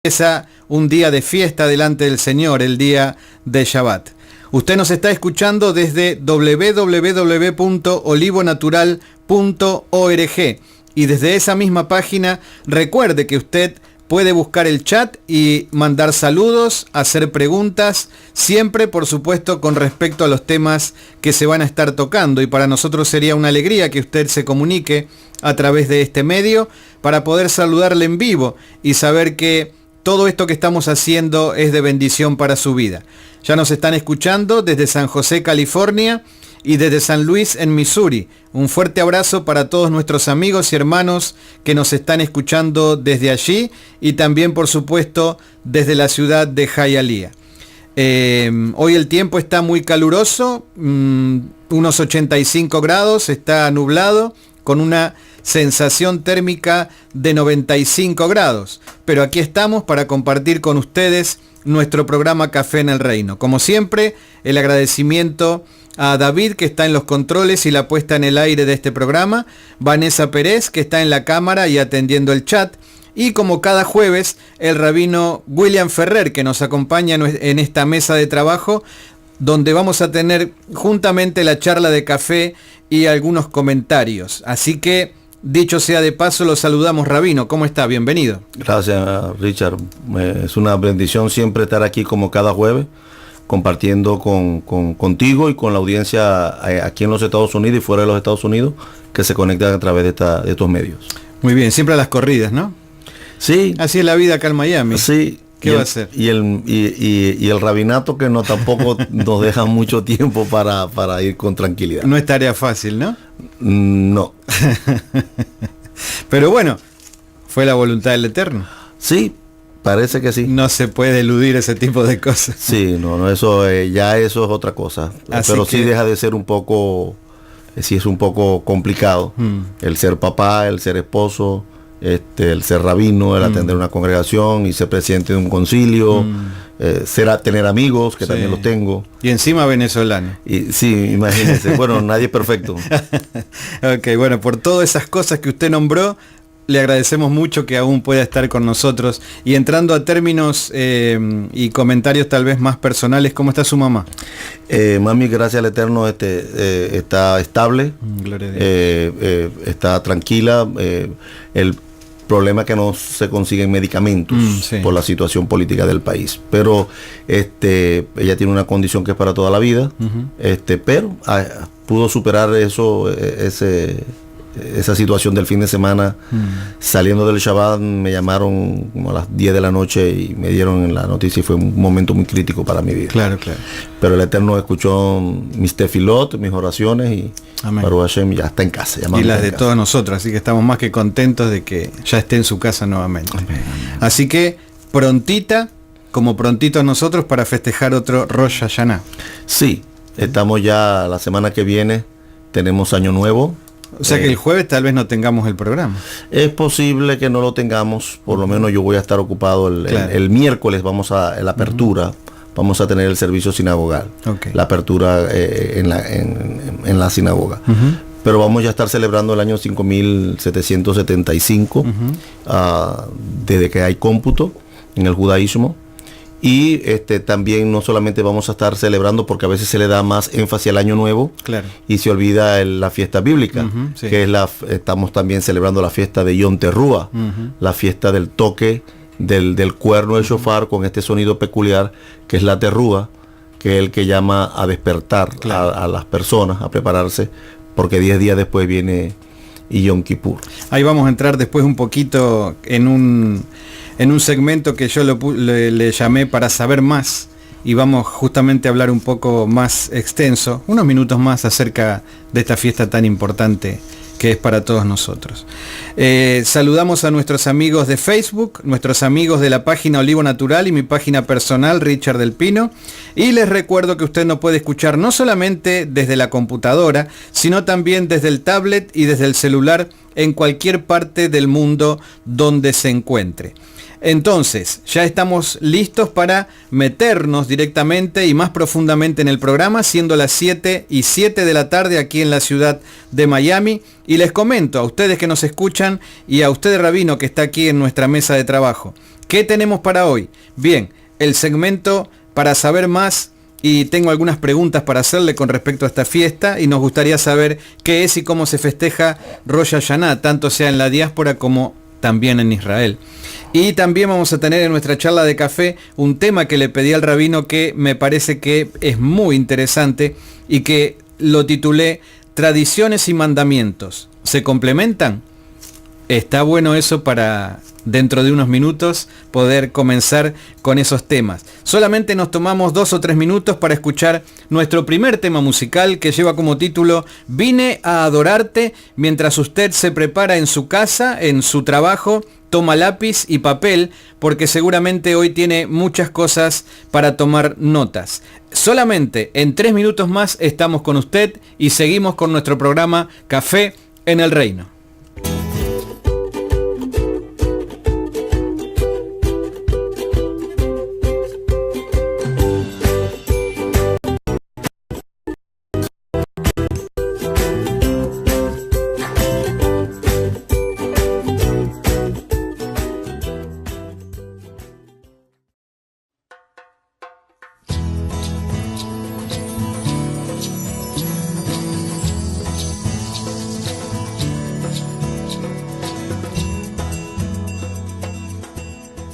Empieza un día de fiesta delante del Señor, el día de Shabbat. Usted nos está escuchando desde www.olivonatural.org y desde esa misma página recuerde que usted puede buscar el chat y mandar saludos, hacer preguntas, siempre por supuesto con respecto a los temas que se van a estar tocando, y para nosotros sería una alegría que usted se comunique a través de este medio para poder saludarle en vivo y saber que todo esto que estamos haciendo es de bendición para su vida. Ya nos están escuchando desde San José, California, y desde San Luis, en Missouri. Un fuerte abrazo para todos nuestros amigos y hermanos que nos están escuchando desde allí, y también, por supuesto, desde la ciudad de Hialeah. Hoy el tiempo está muy caluroso, unos 85 grados, está nublado, con una sensación térmica de 95 grados. Pero aquí estamos para compartir con ustedes nuestro programa Café en el Reino. Como siempre, el agradecimiento a David, que está en los controles y la puesta en el aire de este programa, Vanessa Pérez, que está en la cámara y atendiendo el chat, y como cada jueves, el rabino William Ferrer, que nos acompaña en esta mesa de trabajo, donde vamos a tener juntamente la charla de café y algunos comentarios. Así que, dicho sea de paso, lo saludamos, rabino. ¿Cómo está? Bienvenido. Gracias, Richard. Es una bendición siempre estar aquí como cada jueves, compartiendo contigo y con la audiencia aquí en los Estados Unidos y fuera de los Estados Unidos, que se conectan a través de estos medios. Muy bien, siempre a las corridas, ¿no? Sí. Así es la vida acá en Miami. Sí. ¿Qué va a hacer? Y el rabinato, que no tampoco nos deja mucho tiempo para ir con tranquilidad. No es tarea fácil, ¿no? No. Pero bueno, fue la voluntad del Eterno. Sí, parece que sí. No se puede eludir ese tipo de cosas. Sí, no, eso ya eso es otra cosa. Así pero que sí deja de ser un poco, sí es un poco complicado. El ser papá, el ser esposo, el ser rabino, el atender una congregación y ser presidente de un concilio, tener amigos, que también los tengo. Y encima venezolano. Y sí, imagínense. Bueno, nadie es perfecto. Ok, bueno, por todas esas cosas que usted nombró, le agradecemos mucho que aún pueda estar con nosotros. Y entrando a términos y comentarios tal vez más personales, ¿cómo está su mamá? Mami, gracias al Eterno, está estable, Gloria a Dios. está tranquila. El problema es que no se consiguen medicamentos por la situación política del país, pero ella tiene una condición que es para toda la vida, pero pudo superar esa situación del fin de semana. Saliendo del Shabbat me llamaron como a las 10 de la noche y me dieron la noticia, y fue un momento muy crítico para mi vida. Claro, claro. Pero el Eterno escuchó mis tefilot, mis oraciones, y Baruch Hashem ya está en casa. Y las de todos nosotros, así que estamos más que contentos de que ya esté en su casa nuevamente. Amén. Así que prontita, como prontitos nosotros, para festejar otro Rosh Hashanah. Sí, estamos ya la semana que viene, tenemos Año Nuevo. O sea que el jueves tal vez no tengamos el programa. Es posible que no lo tengamos, por lo menos yo voy a estar ocupado el miércoles. Vamos a la apertura, vamos a tener el servicio sinagogal, la apertura en la sinagoga. Pero vamos ya a estar celebrando el año 5775, desde que hay cómputo en el judaísmo. Y también no solamente vamos a estar celebrando, porque a veces se le da más énfasis al año nuevo, y se olvida la fiesta bíblica, que es estamos también celebrando la fiesta de Yom Teruah, la fiesta del toque del cuerno del shofar con este sonido peculiar, que es la Teruah, que es el que llama a despertar a las personas, a prepararse, porque 10 días después viene Yom Kippur. Ahí vamos a entrar después un poquito en un segmento que yo le llamé para saber más, y vamos justamente a hablar un poco más extenso, unos minutos más, acerca de esta fiesta tan importante que es para todos nosotros. Saludamos a nuestros amigos de Facebook, nuestros amigos de la página Olivo Natural y mi página personal, Richard del Pino, y les recuerdo que usted nos puede escuchar no solamente desde la computadora, sino también desde el tablet y desde el celular en cualquier parte del mundo donde se encuentre. Entonces, ya estamos listos para meternos directamente y más profundamente en el programa, siendo las 7:07 de la tarde aquí en la ciudad de Miami. Y les comento a ustedes que nos escuchan y a usted, rabino, que está aquí en nuestra mesa de trabajo, ¿Qué tenemos para hoy? Bien, el segmento para saber más, y tengo algunas preguntas para hacerle con respecto a esta fiesta y nos gustaría saber qué es y cómo se festeja Rosh Hashanah, tanto sea en la diáspora como también en Israel. Y también vamos a tener en nuestra charla de café un tema que le pedí al rabino que me parece que es muy interesante y que lo titulé Tradiciones y mandamientos. ¿Se complementan? Está bueno eso para dentro de unos minutos poder comenzar con esos temas. Solamente nos tomamos 2 o 3 minutos para escuchar nuestro primer tema musical que lleva como título Vine a adorarte, mientras usted se prepara en su casa, en su trabajo, toma lápiz y papel, porque seguramente hoy tiene muchas cosas para tomar notas. Solamente en 3 minutos más estamos con usted y seguimos con nuestro programa Café en el Reino.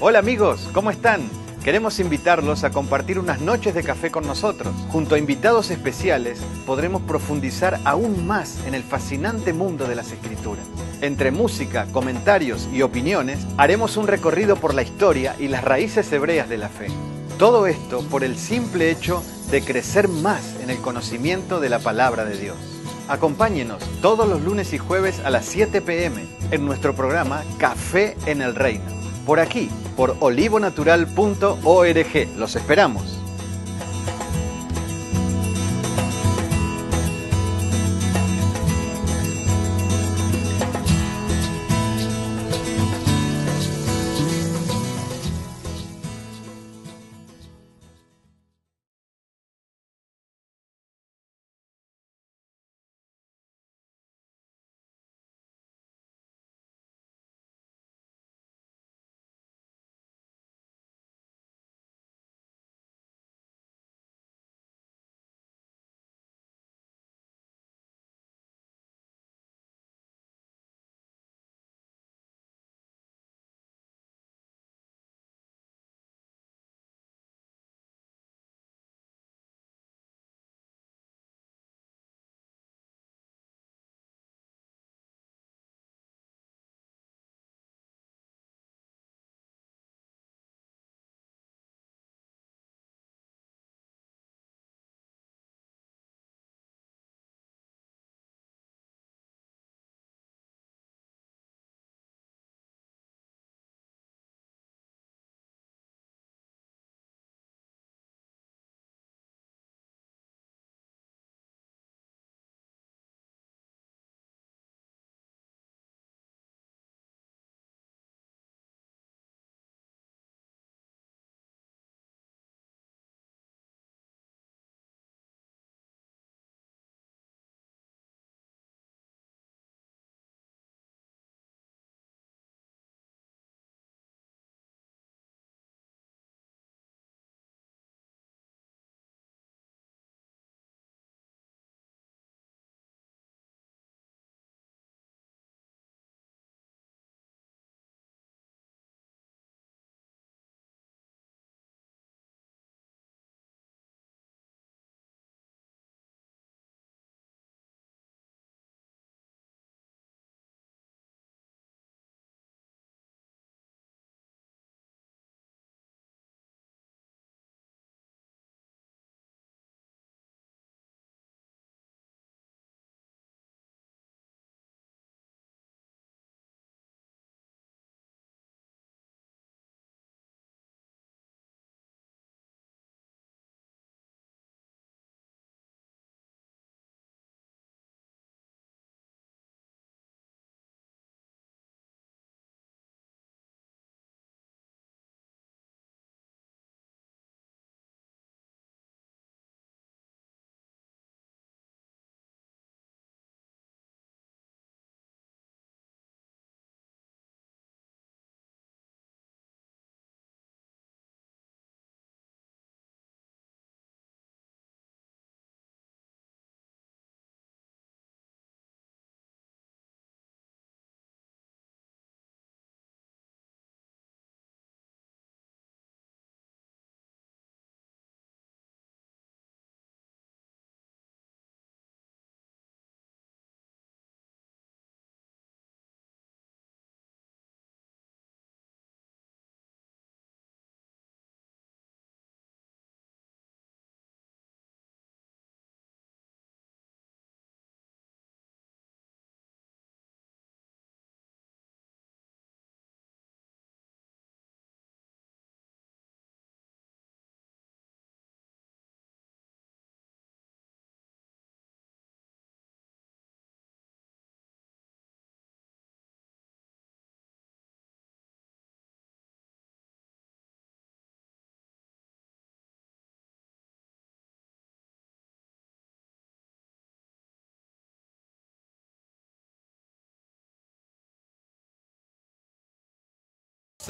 Hola amigos, ¿cómo están? Queremos invitarlos a compartir unas noches de café con nosotros. Junto a invitados especiales podremos profundizar aún más en el fascinante mundo de las escrituras. Entre música, comentarios y opiniones, haremos un recorrido por la historia y las raíces hebreas de la fe. Todo esto por el simple hecho de crecer más en el conocimiento de la palabra de Dios. Acompáñenos todos los lunes y jueves a las 7 p.m. en nuestro programa Café en el Reino. Por aquí, por olivonatural.org. Los esperamos.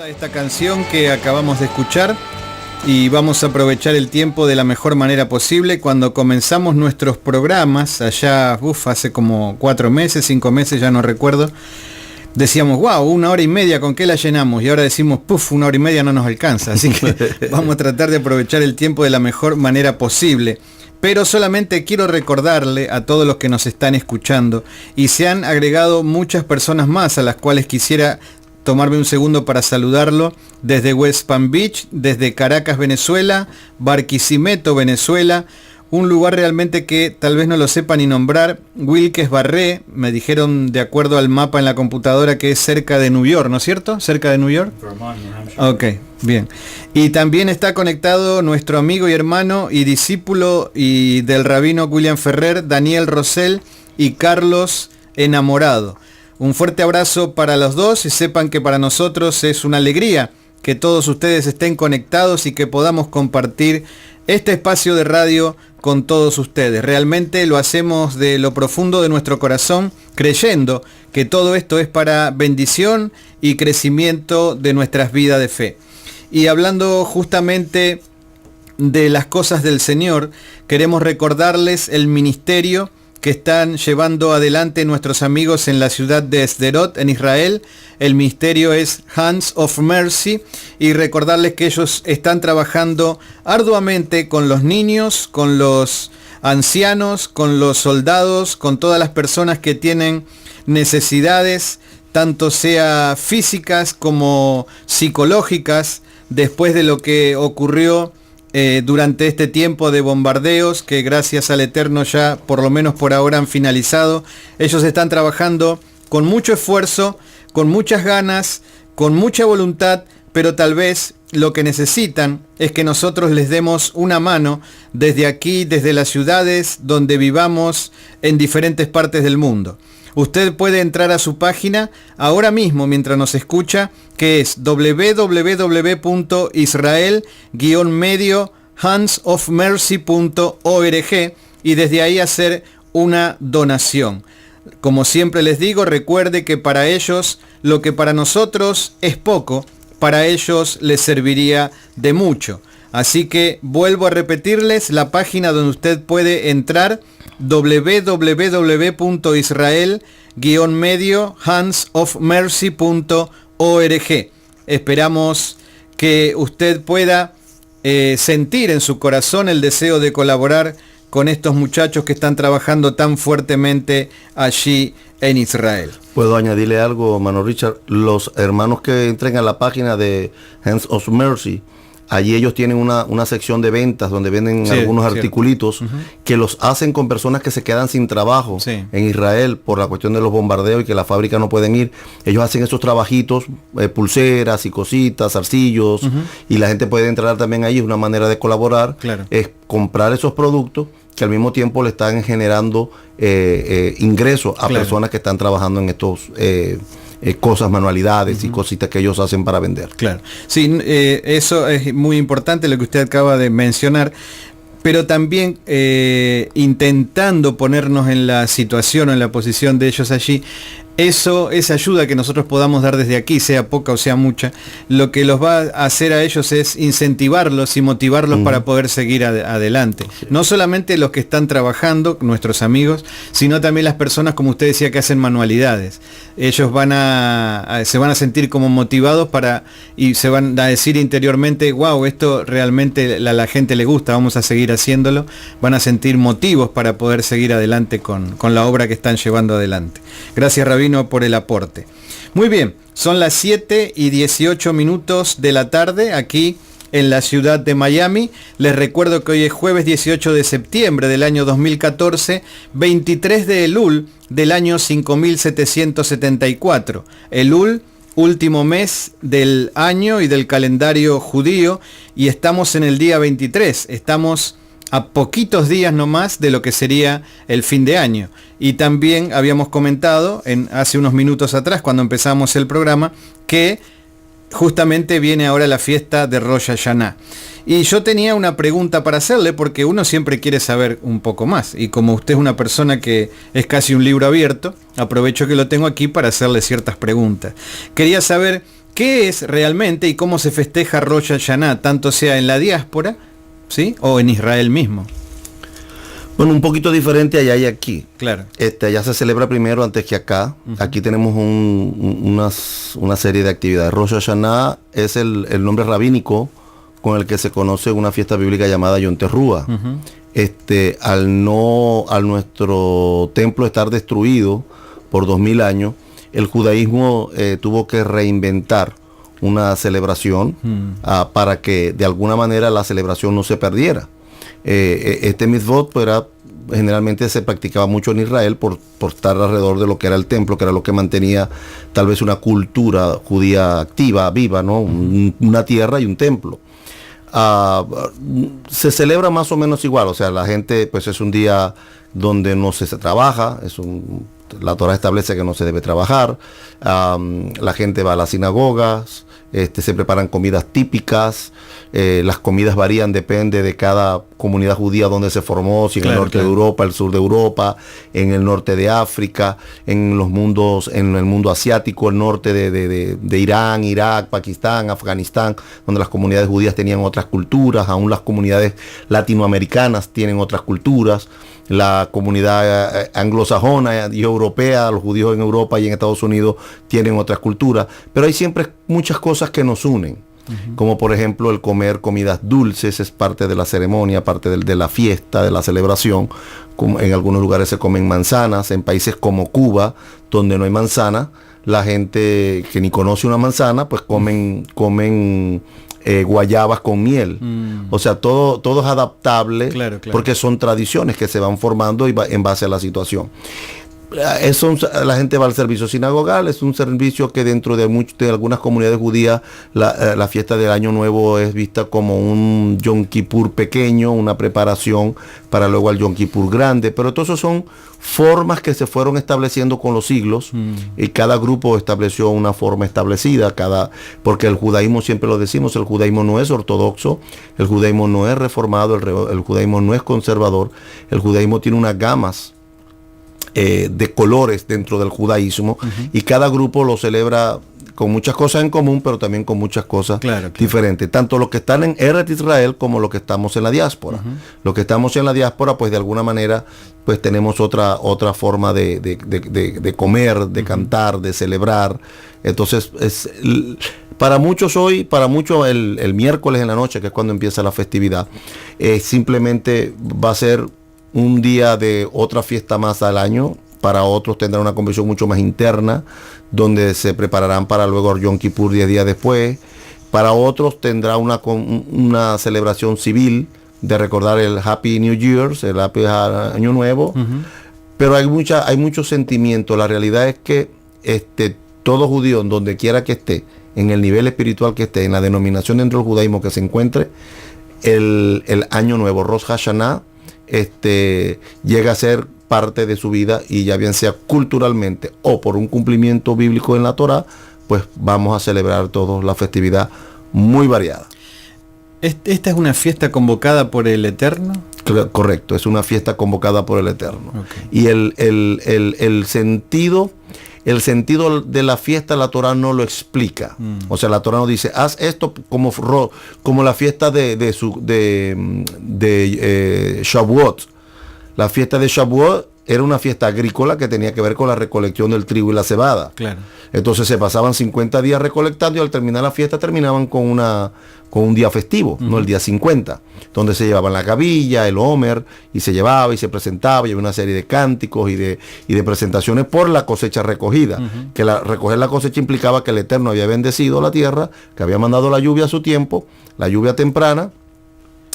Esta canción que acabamos de escuchar, y vamos a aprovechar el tiempo de la mejor manera posible. Cuando comenzamos nuestros programas allá, hace como 4 meses, 5 meses, ya no recuerdo, decíamos, wow, 1 hora y media, ¿con qué la llenamos? Y ahora decimos, 1 hora y media no nos alcanza, así que vamos a tratar de aprovechar el tiempo de la mejor manera posible. Pero solamente quiero recordarle a todos los que nos están escuchando, y se han agregado muchas personas más a las cuales quisiera tomarme un segundo para saludarlo, desde West Palm Beach, desde Caracas, Venezuela, Barquisimeto, Venezuela, un lugar realmente que tal vez no lo sepa ni nombrar, Wilkes Barré, me dijeron de acuerdo al mapa en la computadora que es cerca de New York, ¿no es cierto? ¿Cerca de New York? Ok, bien. Y también está conectado nuestro amigo y hermano y discípulo y del rabino William Ferrer, Daniel Rosell y Carlos Enamorado. Un fuerte abrazo para los dos y sepan que para nosotros es una alegría que todos ustedes estén conectados y que podamos compartir este espacio de radio con todos ustedes. Realmente lo hacemos de lo profundo de nuestro corazón, creyendo que todo esto es para bendición y crecimiento de nuestras vidas de fe. Y hablando justamente de las cosas del Señor, queremos recordarles el ministerio que están llevando adelante nuestros amigos en la ciudad de Sderot, en Israel. El ministerio es Hands of Mercy, y recordarles que ellos están trabajando arduamente con los niños, con los ancianos, con los soldados, con todas las personas que tienen necesidades, tanto sea físicas como psicológicas, después de lo que ocurrió durante este tiempo de bombardeos, que gracias al Eterno ya por lo menos por ahora han finalizado. Ellos están trabajando con mucho esfuerzo, con muchas ganas, con mucha voluntad, pero tal vez lo que necesitan es que nosotros les demos una mano desde aquí, desde las ciudades donde vivamos en diferentes partes del mundo. Usted puede entrar a su página ahora mismo mientras nos escucha, que es www.israel-handofmercy.org, y desde ahí hacer una donación. Como siempre les digo, recuerde que para ellos lo que para nosotros es poco, para ellos les serviría de mucho. Así que vuelvo a repetirles la página donde usted puede entrar, www.israel-handofmercy.org. Esperamos que usted pueda sentir en su corazón el deseo de colaborar con estos muchachos que están trabajando tan fuertemente allí en Israel. ¿Puedo añadirle algo, hermano Richard? Los hermanos que entren a la página de Hands of Mercy, allí ellos tienen una sección de ventas donde venden algunos articulitos que los hacen con personas que se quedan sin trabajo en Israel por la cuestión de los bombardeos y que la fábrica no pueden ir. Ellos hacen esos trabajitos, pulseras y cositas, zarcillos, y la gente puede entrar también ahí. Es una manera de colaborar, es comprar esos productos que al mismo tiempo le están generando ingresos a personas que están trabajando en estos cosas, manualidades y cositas que ellos hacen para vender. Claro, sí, eso es muy importante lo que usted acaba de mencionar, pero también intentando ponernos en la situación o en la posición de ellos allí. Esa ayuda que nosotros podamos dar desde aquí, sea poca o sea mucha, lo que los va a hacer a ellos es incentivarlos y motivarlos para poder seguir adelante. No solamente los que están trabajando, nuestros amigos, sino también las personas, como usted decía, que hacen manualidades. Ellos se van a sentir como motivados y se van a decir interiormente, wow, esto realmente a la gente le gusta, vamos a seguir haciéndolo. Van a sentir motivos para poder seguir adelante con la obra que están llevando adelante. Gracias, Rabino, por el aporte. Muy bien, son las 7:18 de la tarde aquí en la ciudad de Miami. Les recuerdo que hoy es jueves 18 de septiembre del año 2014, 23 de Elul del año 5774. Elul, último mes del año y del calendario judío, y estamos en el día 23. Estamos a poquitos días nomás de lo que sería el fin de año. Y también habíamos comentado hace unos minutos atrás, cuando empezamos el programa, que justamente viene ahora la fiesta de Rosh Hashanah. Y yo tenía una pregunta para hacerle, porque uno siempre quiere saber un poco más. Y como usted es una persona que es casi un libro abierto, aprovecho que lo tengo aquí para hacerle ciertas preguntas. Quería saber qué es realmente y cómo se festeja Rosh Hashanah, tanto sea en la diáspora, ¿sí? O en Israel mismo. Bueno, un poquito diferente allá y aquí. Claro. Allá se celebra primero antes que acá. Aquí tenemos una serie de actividades. Rosh Hashanah es el nombre rabínico con el que se conoce una fiesta bíblica llamada Yom Teruah. Al nuestro templo estar destruido por 2000 años, el judaísmo tuvo que reinventar una celebración para que de alguna manera la celebración no se perdiera. Este mitzvot pues, generalmente se practicaba mucho en Israel por estar alrededor de lo que era el templo, que era lo que mantenía tal vez una cultura judía activa, viva, ¿no? Una tierra y un templo. Se celebra más o menos igual, o sea, la gente, pues es un día donde no se trabaja, la Torah establece que no se debe trabajar, la gente va a las sinagogas, se preparan comidas típicas, las comidas varían, depende de cada comunidad judía donde se formó, si en el norte de Europa, el sur de Europa, en el norte de África, en el mundo asiático, el norte de Irán, Irak, Pakistán, Afganistán, donde las comunidades judías tenían otras culturas, aún las comunidades latinoamericanas tienen otras culturas. La comunidad anglosajona y europea, los judíos en Europa y en Estados Unidos tienen otras culturas, pero hay siempre muchas cosas que nos unen, como por ejemplo el comer comidas dulces es parte de la ceremonia, parte de la fiesta, de la celebración. Como en algunos lugares se comen manzanas, en países como Cuba, donde no hay manzana, la gente que ni conoce una manzana, pues comen guayabas con miel. O sea, todo es adaptable, claro. Porque son tradiciones que se van formando en base a la situación. La gente va al servicio sinagogal, es un servicio que dentro de algunas comunidades judías la fiesta del Año Nuevo es vista como un Yom Kippur pequeño, una preparación para luego al Yom Kippur grande, pero todo eso son formas que se fueron estableciendo con los siglos y cada grupo estableció una forma establecida, porque el judaísmo, siempre lo decimos, el judaísmo no es ortodoxo, el judaísmo no es reformado, el judaísmo no es conservador, el judaísmo tiene unas gamas de colores dentro del judaísmo y cada grupo lo celebra con muchas cosas en común, pero también con muchas cosas diferentes, tanto los que están en Eretz Israel como los que estamos en la diáspora. Los que estamos en la diáspora, pues de alguna manera pues tenemos otra forma de comer, de cantar, de celebrar. Entonces para muchos el miércoles en la noche, que es cuando empieza la festividad, simplemente va a ser un día de otra fiesta más al año. Para otros tendrán una convención mucho más interna, donde se prepararán para luego el Yom Kippur 10 días después. Para otros tendrá una celebración civil de recordar el Happy New Year, el Happy Año Nuevo. Pero hay mucho sentimiento. La realidad es que todo judío, en donde quiera que esté, en el nivel espiritual que esté, en la denominación dentro del judaísmo que se encuentre, el Año Nuevo, Rosh Hashanah, llega a ser parte de su vida, y ya bien sea culturalmente o por un cumplimiento bíblico en la Torah, pues vamos a celebrar todos la festividad muy variada. ¿Esta es una fiesta convocada por el Eterno? Correcto, es una fiesta convocada por el Eterno. Y el sentido de la fiesta la Torah no lo explica. O sea, la Torah no dice, haz esto como la fiesta de Shavuot. La fiesta de Shavuot era una fiesta agrícola que tenía que ver con la recolección del trigo y la cebada. Claro. Entonces se pasaban 50 días recolectando, y al terminar la fiesta terminaban con un día festivo, no el día 50, donde se llevaban la gavilla, el homer, y se llevaba y se presentaba, y había una serie de cánticos y de presentaciones por la cosecha recogida. Que recoger la cosecha implicaba que el Eterno había bendecido la tierra, que había mandado la lluvia a su tiempo, la lluvia temprana,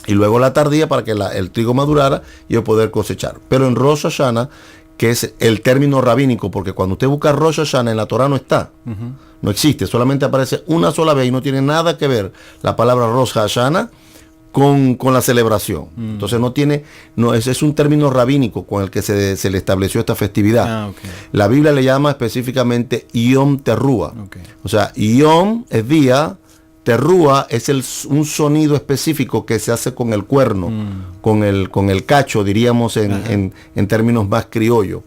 y luego la tardía para que el trigo madurara y poder cosechar. Pero en Rosh Hashanah, que es el término rabínico, porque cuando usted busca Rosh Hashanah en la Torah no está, no existe, solamente aparece una sola vez y no tiene nada que ver la palabra Rosh Hashanah con la celebración. Entonces es un término rabínico con el que se le estableció esta festividad. La Biblia le llama específicamente Yom Teruah. O sea, Yom es día, Teruah es un sonido específico que se hace con el cuerno, con el cacho, diríamos en términos más criollos.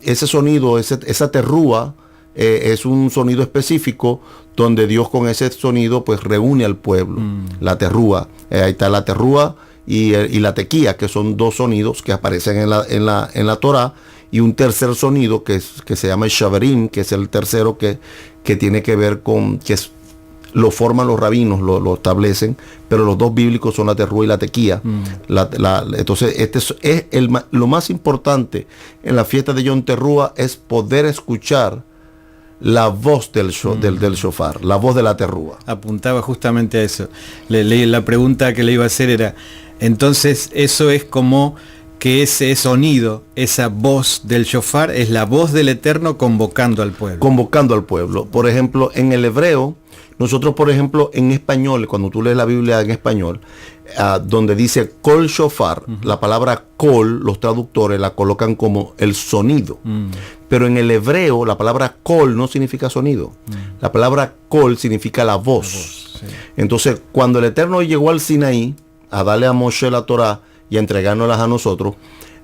Ese sonido, esa Teruah, es un sonido específico donde Dios con ese sonido pues reúne al pueblo. La terrúa, ahí está la terrúa y la tequía, que son dos sonidos que aparecen en la Torá, y un tercer sonido que se llama el shaverim, que es el tercero que tiene que ver con, lo forman los rabinos, lo establecen, pero los dos bíblicos son la terrúa y la tequía. Entonces, lo más importante en la fiesta de Yom Terrúa es poder escuchar la voz del shofar, la voz de la terrúa. Apuntaba justamente a eso. La pregunta que le iba a hacer era, entonces eso es como que ese sonido, esa voz del shofar, es la voz del Eterno convocando al pueblo. Convocando al pueblo. Por ejemplo, en el hebreo, nosotros, por ejemplo, en español, cuando tú lees la Biblia en español, donde dice kol shofar, la palabra kol, los traductores la colocan como el sonido. Pero en el hebreo, la palabra kol no significa sonido. La palabra kol significa la voz. Sí. Entonces, cuando el Eterno llegó al Sinaí, a darle a Moshe la Torá y a entregárnoslas a nosotros,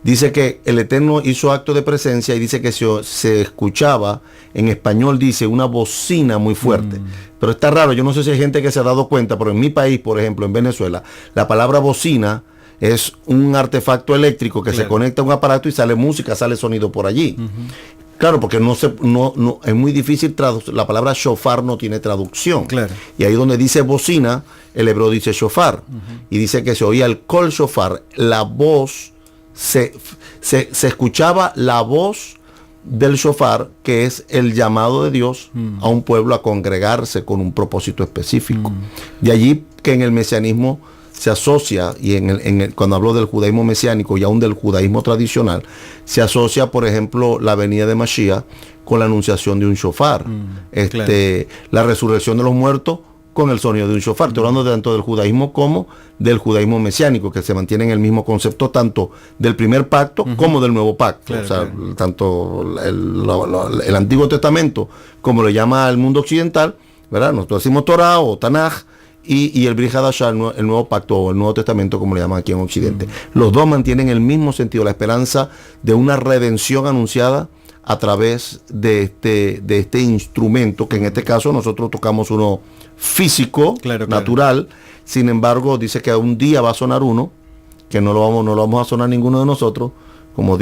dice que el Eterno hizo acto de presencia y dice que se escuchaba, en español dice, una bocina muy fuerte. Pero está raro, yo no sé si hay gente que se ha dado cuenta, pero en mi país, por ejemplo, en Venezuela, la palabra bocina es un artefacto eléctrico que se conecta a un aparato y sale música, sale sonido por allí. Claro, porque no es muy difícil traducir. La palabra shofar no tiene traducción. Claro. Y ahí donde dice bocina, el hebreo dice shofar. Y dice que se oía el kol shofar, la voz, se escuchaba la voz del shofar, que es el llamado de Dios a un pueblo a congregarse con un propósito específico. De allí que en el mesianismo se asocia, y cuando hablo del judaísmo mesiánico y aún del judaísmo tradicional, se asocia, por ejemplo, la venida de Mashiach con la anunciación de un shofar. Claro. La resurrección de los muertos con el sonido de un shofar. Estoy hablando tanto del judaísmo como del judaísmo mesiánico, que se mantiene en el mismo concepto tanto del primer pacto como del nuevo pacto. Claro, o sea, tanto el Antiguo Testamento, como lo llama el mundo occidental, ¿verdad? Nosotros decimos Torah o Tanaj, y el Brit Hadashah, el nuevo pacto o el Nuevo Testamento, como le llaman aquí en Occidente. Los dos mantienen el mismo sentido, la esperanza de una redención anunciada a través de este instrumento, que en este caso nosotros tocamos uno físico, natural. Sin embargo, dice que un día va a sonar uno, que no lo vamos a sonar ninguno de nosotros, como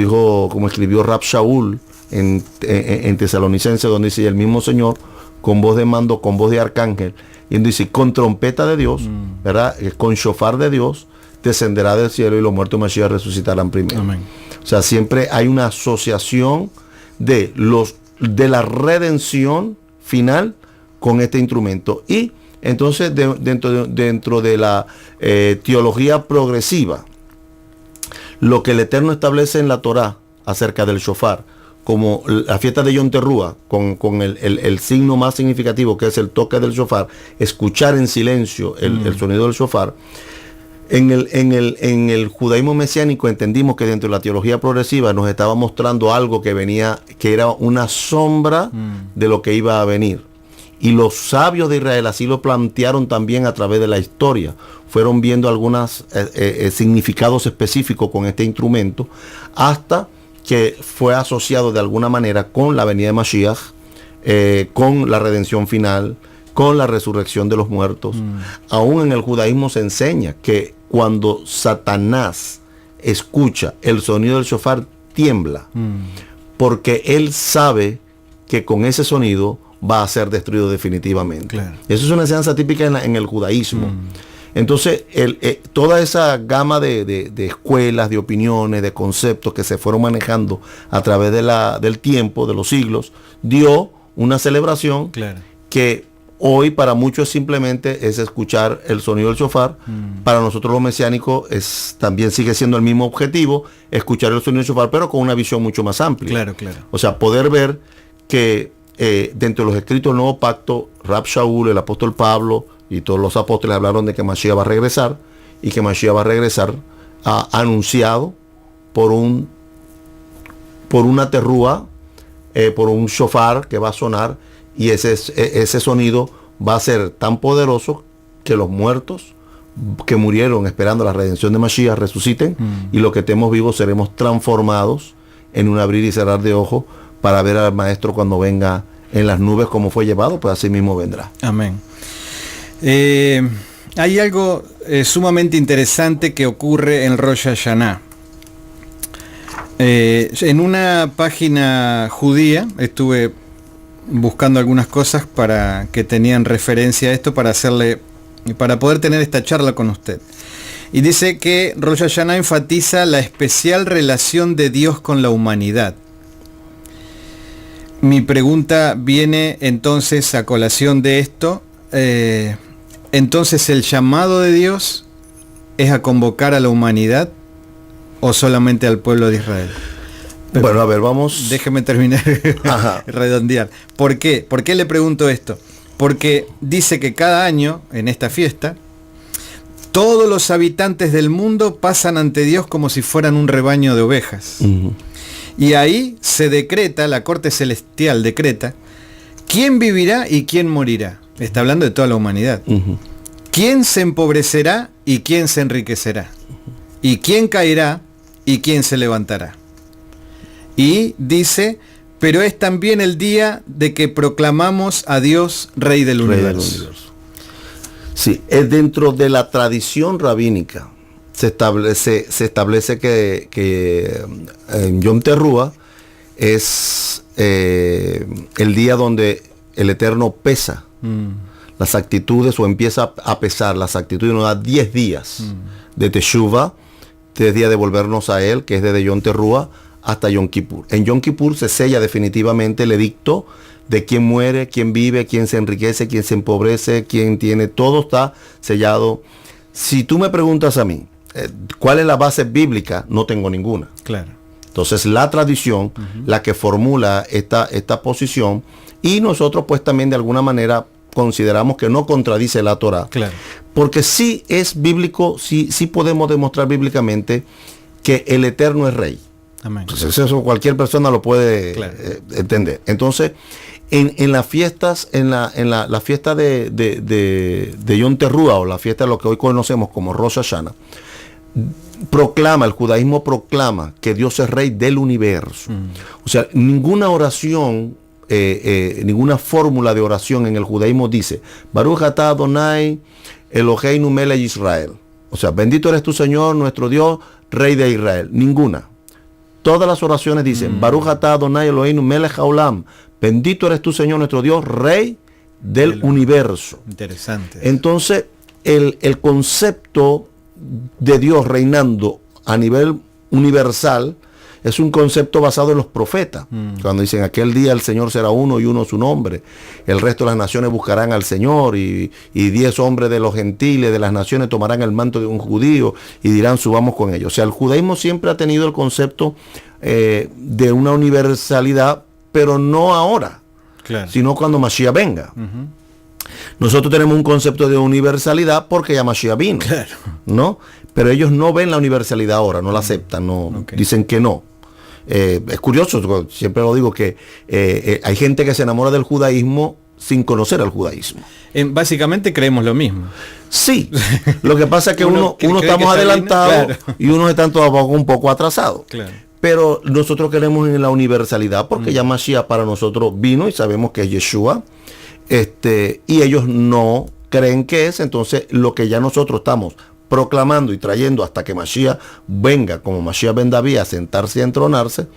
escribió Rab Shaul en Tesalonicenses, donde dice el mismo Señor, con voz de mando, con voz de arcángel, y dice, con trompeta de Dios, ¿verdad? Con shofar de Dios, descenderá del cielo y los muertos de Mashiach resucitarán primero. Amén. O sea, siempre hay una asociación de la redención final con este instrumento. Y entonces dentro de la teología progresiva, lo que el Eterno establece en la Torá acerca del shofar, como la fiesta de Yom Terrúa, con el signo más significativo, que es el toque del shofar, escuchar en silencio el sonido del shofar. En el judaísmo mesiánico entendimos que dentro de la teología progresiva nos estaba mostrando algo que era una sombra de lo que iba a venir. Y los sabios de Israel así lo plantearon también a través de la historia. Fueron viendo algunos significados específicos con este instrumento, hasta que fue asociado de alguna manera con la venida de Mashiach, con la redención final, con la resurrección de los muertos. Aún en el judaísmo se enseña que cuando Satanás escucha el sonido del shofar, tiembla, porque él sabe que con ese sonido va a ser destruido definitivamente. Claro. Eso es una enseñanza típica en el judaísmo. Entonces, toda esa gama de escuelas, de opiniones, de conceptos que se fueron manejando a través del tiempo, de los siglos, dio una celebración que hoy para muchos simplemente es escuchar el sonido del shofar. Para nosotros los mesiánicos también sigue siendo el mismo objetivo, escuchar el sonido del shofar, pero con una visión mucho más amplia. O sea, poder ver que dentro de los escritos del Nuevo Pacto, Rab Shaul, el apóstol Pablo y todos los apóstoles hablaron de que Mashiach va a regresar, y que Mashiach va a regresar anunciado por una terrúa, por un shofar que va a sonar, y ese sonido va a ser tan poderoso que los muertos que murieron esperando la redención de Mashiach resuciten, y los que estemos vivos seremos transformados en un abrir y cerrar de ojos para ver al Maestro cuando venga en las nubes como fue llevado, pues así mismo vendrá. Amén. Hay algo sumamente interesante que ocurre en Rosh Hashanah. En una página judía estuve buscando algunas cosas para que tenían referencia a esto para poder tener esta charla con usted. Y dice que Rosh Hashanah enfatiza la especial relación de Dios con la humanidad. Mi pregunta viene entonces a colación de esto. Entonces, ¿el llamado de Dios es a convocar a la humanidad o solamente al pueblo de Israel? Pero, bueno, a ver, vamos. Déjeme terminar. Redondear. ¿Por qué? ¿Por qué le pregunto esto? Porque dice que cada año, en esta fiesta, todos los habitantes del mundo pasan ante Dios como si fueran un rebaño de ovejas. Y ahí se decreta, la corte celestial decreta, quién vivirá y quién morirá. Está hablando de toda la humanidad. ¿Quién se empobrecerá y quién se enriquecerá? ¿Y quién caerá y quién se levantará? Y dice, pero es también el día de que proclamamos a Dios Rey del Universo. Sí, es dentro de la tradición rabínica. Se establece que en Yom Teruah es el día donde el Eterno pesa las actitudes, o empieza a pesar las actitudes, nos da 10 días de Teshuvah, 3 días de volvernos a Él, que es desde Yom Teruah hasta Yom Kippur. En Yom Kippur se sella definitivamente el edicto de quién muere, quién vive, quién se enriquece, quién se empobrece, quién tiene, todo está sellado. Si tú me preguntas a mí, ¿cuál es la base bíblica? No tengo ninguna. Claro. Entonces la tradición, la que formula esta posición, y nosotros pues también de alguna manera consideramos que no contradice la Torá. Claro. Porque sí es bíblico, sí podemos demostrar bíblicamente que el Eterno es Rey. Amén. Entonces eso cualquier persona lo puede entender. Entonces, en las fiestas, en la fiesta de Yom Teruah, o la fiesta de lo que hoy conocemos como Rosh Hashanah, el judaísmo proclama que Dios es Rey del universo. O sea, ninguna oración, ninguna fórmula de oración en el judaísmo dice Baruch atah Adonai Eloheinu melech Israel. O sea, bendito eres tu Señor, nuestro Dios, Rey de Israel. Ninguna. Todas las oraciones dicen Baruch atah Adonai Eloheinu melech haolam. Bendito eres tu Señor, nuestro Dios, Rey del universo. Interesante. Entonces, el concepto de Dios reinando a nivel universal es un concepto basado en los profetas. Cuando dicen aquel día el Señor será uno y uno su nombre, el resto de las naciones buscarán al Señor, y 10 hombres de los gentiles de las naciones tomarán el manto de un judío y dirán subamos con ellos. O sea, el judaísmo siempre ha tenido el concepto de una universalidad, pero no ahora, sino cuando Mashiach venga. Nosotros tenemos un concepto de universalidad porque ya Mashiach vino, ¿no? Pero ellos no ven la universalidad ahora, no la aceptan, dicen que no. Es curioso, siempre lo digo, que hay gente que se enamora del judaísmo sin conocer al judaísmo. Básicamente creemos lo mismo. Sí, lo que pasa es que uno estamos adelantados y unos están todavía un poco atrasados. Pero nosotros creemos en la universalidad porque ya Mashiach para nosotros vino y sabemos que es Yeshua. Y ellos no creen que es. Entonces lo que ya nosotros estamos proclamando y trayendo hasta que Mashiach venga, como Mashiach ben David, a sentarse y a entronarse,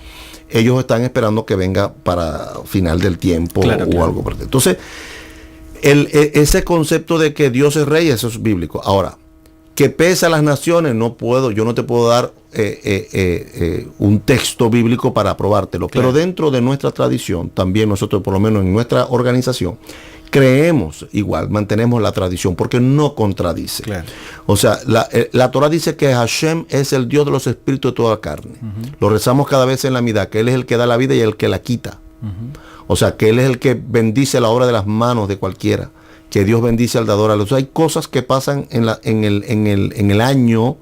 ellos están esperando que venga para final del tiempo o algo por el. Entonces ese concepto de que Dios es Rey, eso es bíblico. Ahora, que pesa a las naciones, yo no te puedo dar un texto bíblico para aprobártelo. Pero dentro de nuestra tradición, también nosotros, por lo menos en nuestra organización, creemos igual, mantenemos la tradición, porque no contradice. O sea, la Torah dice que Hashem es el Dios de los espíritus de toda carne. Lo rezamos cada vez en la midá, que Él es el que da la vida y el que la quita. O sea, que Él es el que bendice la obra de las manos de cualquiera, que Dios bendice al dador. O sea, hay cosas que pasan en el año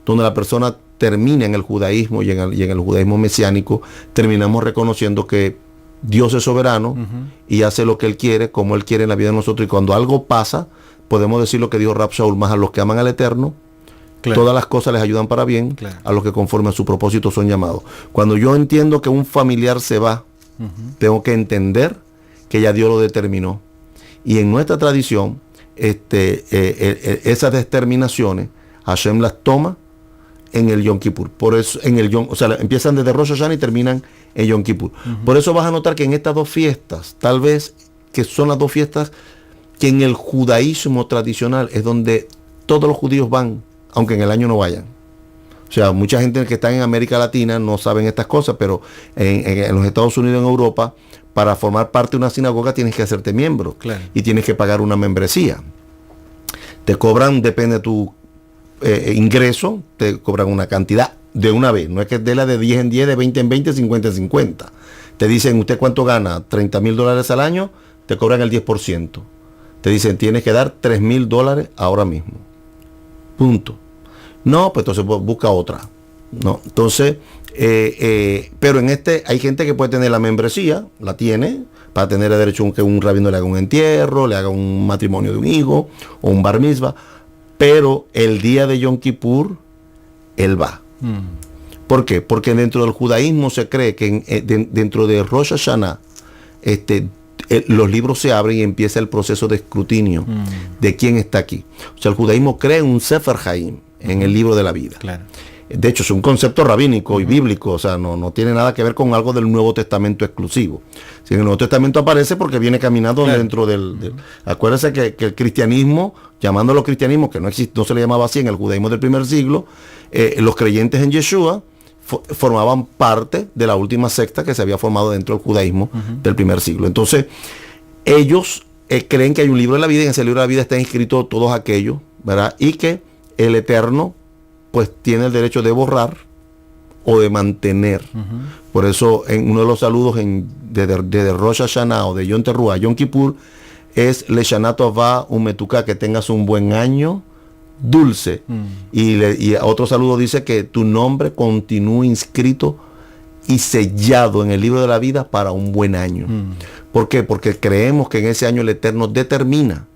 donde la persona termina en el judaísmo y en el judaísmo mesiánico, terminamos reconociendo que Dios es soberano y hace lo que Él quiere, como Él quiere en la vida de nosotros. Y cuando algo pasa, podemos decir lo que dijo Rab Shaul, más a los que aman al Eterno, todas las cosas les ayudan para bien, a los que conforme a su propósito son llamados. Cuando yo entiendo que un familiar se va, tengo que entender que ya Dios lo determinó. Y en nuestra tradición, esas determinaciones, Hashem las toma en el Yom Kippur. Por eso, empiezan desde Rosh Hashanah y terminan en Yom Kippur. Por eso vas a notar que en estas dos fiestas, tal vez que son las dos fiestas que en el judaísmo tradicional es donde todos los judíos van, aunque en el año no vayan. O sea, mucha gente que está en América Latina no saben estas cosas, pero en los Estados Unidos, en Europa, para formar parte de una sinagoga tienes que hacerte miembro. Claro. Y tienes que pagar una membresía. Te cobran, depende de tu ingreso, te cobran una cantidad de una vez. No es que de la de 10 en 10, de 20 en 20, 50 en 50. Te dicen, ¿usted cuánto gana? $30,000 al año, te cobran el 10%. Te dicen, tienes que dar $3,000 ahora mismo. Punto. No, pues entonces busca otra. No, entonces, pero en hay gente que puede tener la membresía, la tiene, para tener el derecho a que un rabino le haga un entierro, le haga un matrimonio de un hijo, o un bar mitzvah, pero el día de Yom Kippur, él va. ¿Por qué? Porque dentro del judaísmo se cree que dentro de Rosh Hashanah, los libros se abren y empieza el proceso de escrutinio de quién está aquí. O sea, el judaísmo cree un Sefer Haim, en el libro de la vida. Claro. De hecho, es un concepto rabínico y bíblico, o sea, no tiene nada que ver con algo del Nuevo Testamento exclusivo. Si en el Nuevo Testamento aparece porque viene caminando dentro del... Acuérdense que el cristianismo, llamándolo cristianismo, que no se le llamaba así en el judaísmo del primer siglo, los creyentes en Yeshua formaban parte de la última secta que se había formado dentro del judaísmo del primer siglo. Entonces, ellos creen que hay un libro de la vida y en ese libro de la vida está inscrito todos aquellos, ¿verdad? Y que el Eterno pues tiene el derecho de borrar o de mantener. Por eso en uno de los saludos desde Rosh Hashanah o de Yom Teruah a Yom Kippur es Leshana Tová Umetuká, que tengas un buen año dulce. Y otro saludo dice que tu nombre continúe inscrito y sellado en el libro de la vida para un buen año. ¿Por qué? Porque creemos que en ese año el Eterno determina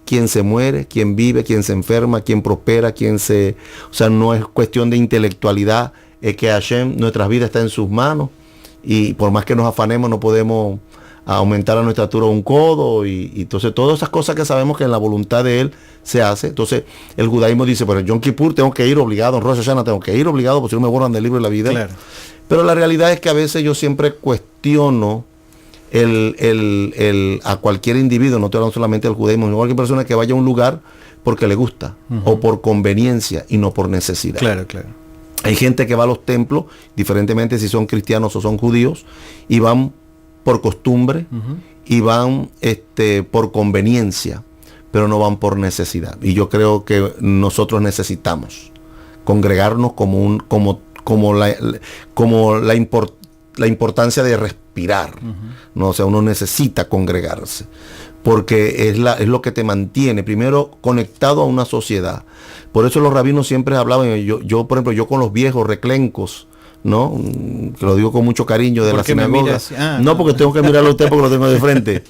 quién se muere, quién vive, quién se enferma, quién prospera, O sea, no es cuestión de intelectualidad, es que Hashem, nuestras vidas está en sus manos, y por más que nos afanemos no podemos aumentar a nuestra altura un codo, y entonces todas esas cosas que sabemos que en la voluntad de Él se hace. Entonces el judaísmo dice, pero en Yom Kippur tengo que ir obligado, en Rosh Hashanah tengo que ir obligado, porque si no me borran del libro de la vida. Claro. Pero la realidad es que a veces yo siempre cuestiono a cualquier individuo, no te hablo solamente del judaísmo, sino a cualquier persona que vaya a un lugar porque le gusta o por conveniencia y no por necesidad. Claro, claro. Hay gente que va a los templos, diferentemente si son cristianos o son judíos, y van por costumbre y van por conveniencia, pero no van por necesidad. Y yo creo que nosotros necesitamos congregarnos como la importancia de respirar, ¿no? O sea, uno necesita congregarse, porque es lo que te mantiene, primero, conectado a una sociedad. Por eso los rabinos siempre hablaban, yo por ejemplo, yo con los viejos reclencos, ¿no? Que lo digo con mucho cariño de la sinagoga. No, porque tengo que mirarlo a usted porque lo tengo de frente.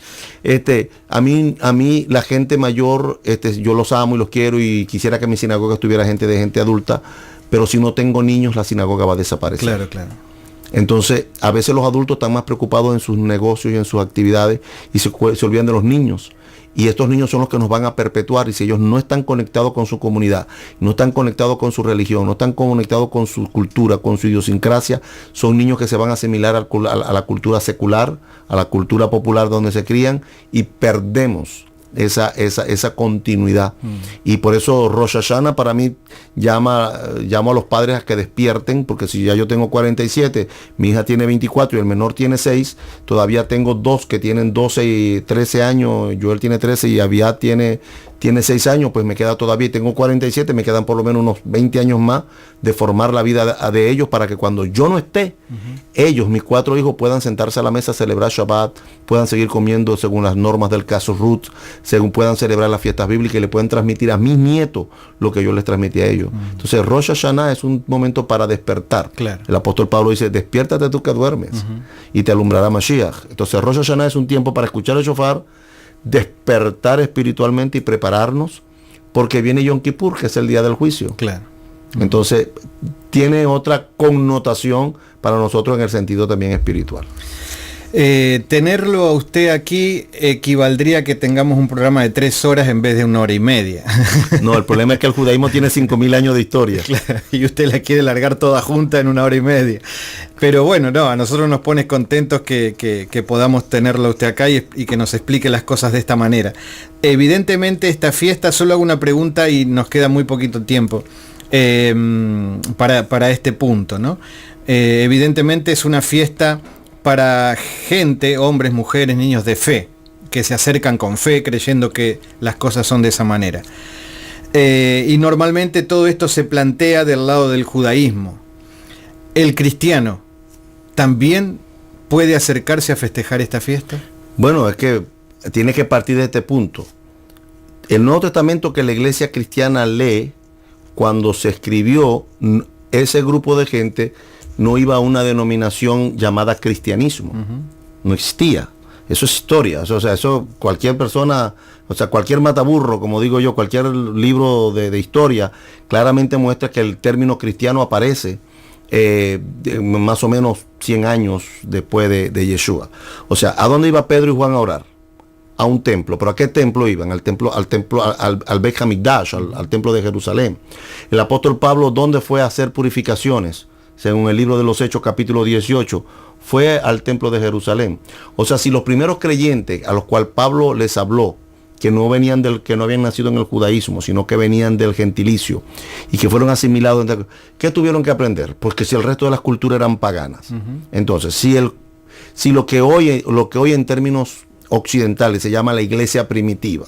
A mí la gente mayor, yo los amo y los quiero y quisiera que mi sinagoga estuviera gente adulta, pero si no tengo niños, la sinagoga va a desaparecer. Claro, claro. Entonces, a veces los adultos están más preocupados en sus negocios y en sus actividades y se olvidan de los niños. Y estos niños son los que nos van a perpetuar, y si ellos no están conectados con su comunidad, no están conectados con su religión, no están conectados con su cultura, con su idiosincrasia, son niños que se van a asimilar a la cultura secular, a la cultura popular donde se crían, y perdemos esa continuidad. Y por eso Rosh Hashanah para mí llamo a los padres a que despierten, porque si ya yo tengo 47, mi hija tiene 24 y el menor tiene 6, todavía tengo dos que tienen 12 y 13 años, Joel tiene 13 y Aviad tiene 6 años, pues me queda todavía, tengo 47, me quedan por lo menos unos 20 años más de formar la vida de ellos, para que cuando yo no esté, ellos, mis 4 hijos, puedan sentarse a la mesa a celebrar Shabbat, puedan seguir comiendo según las normas del caso Ruth, según puedan celebrar las fiestas bíblicas, y le puedan transmitir a mis nietos lo que yo les transmití a ellos. Entonces Rosh Hashanah es un momento para despertar. Claro. El apóstol Pablo dice, despiértate tú que duermes y te alumbrará Mashiach. Entonces Rosh Hashanah es un tiempo para escuchar el shofar, despertar espiritualmente y prepararnos, porque viene Yom Kippur, que es el día del juicio. Claro. Entonces tiene otra connotación para nosotros en el sentido también espiritual. Tenerlo a usted aquí equivaldría a que tengamos un programa de 3 horas en vez de 1 hora y media. No, el problema es que el judaísmo tiene 5.000 años de historia. Claro, y usted la quiere largar toda junta en 1 hora y media. Pero bueno, no, a nosotros nos pone contentos que podamos tenerlo a usted acá y que nos explique las cosas de esta manera. Evidentemente esta fiesta, solo hago una pregunta y nos queda muy poquito tiempo para este punto, ¿no? Evidentemente es una fiesta para gente, hombres, mujeres, niños de fe, que se acercan con fe creyendo que las cosas son de esa manera. Y normalmente todo esto se plantea del lado del judaísmo. ¿El cristiano también puede acercarse a festejar esta fiesta? Bueno, es que tiene que partir de este punto. El Nuevo Testamento que la iglesia cristiana lee, cuando se escribió, ese grupo de gente no iba a una denominación llamada cristianismo. No existía. Eso es historia. Eso cualquier persona, cualquier mataburro, como digo yo, cualquier libro de historia, claramente muestra que el término cristiano aparece más o menos 100 años después de Yeshua. O sea, ¿a dónde iba Pedro y Juan a orar? A un templo. ¿Pero a qué templo iban? Al Beit Hamikdash, al templo de Jerusalén. El apóstol Pablo, ¿dónde fue a hacer purificaciones? Según el libro de los Hechos, capítulo 18, fue al templo de Jerusalén. O sea, si los primeros creyentes a los cuales Pablo les habló, que no habían nacido en el judaísmo, sino que venían del gentilicio y que fueron asimilados, ¿qué tuvieron que aprender? Porque si el resto de las culturas eran paganas. Entonces, si lo que hoy en términos occidentales se llama la iglesia primitiva,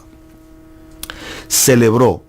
celebró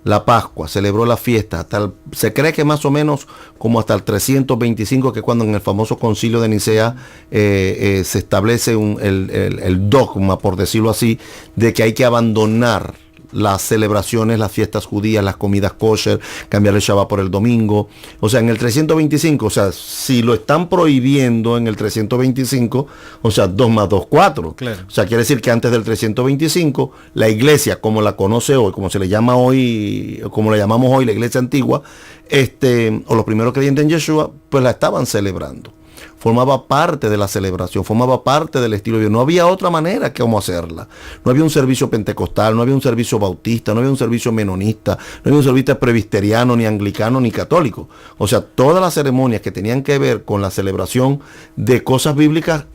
la Pascua, celebró la fiesta, se cree que más o menos como hasta el 325, que cuando en el famoso concilio de Nicea se establece el dogma, por decirlo así, de que hay que abandonar las celebraciones, las fiestas judías, las comidas kosher, cambiar el Shabbat por el domingo. O sea, en el 325, o sea, si lo están prohibiendo en el 325, o sea, 2 más 2, 4. Claro. O sea, quiere decir que antes del 325, la iglesia, como la conoce hoy, como se le llama hoy, como la llamamos hoy, la iglesia antigua, o los primeros creyentes en Yeshua, pues la estaban celebrando. Formaba parte de la celebración, formaba parte del estilo de vida. No había otra manera que cómo hacerla. No había un servicio pentecostal, no había un servicio bautista, no había un servicio menonista, no había un servicio presbiteriano, ni anglicano, ni católico. O sea, todas las ceremonias que tenían que ver con la celebración de cosas bíblicas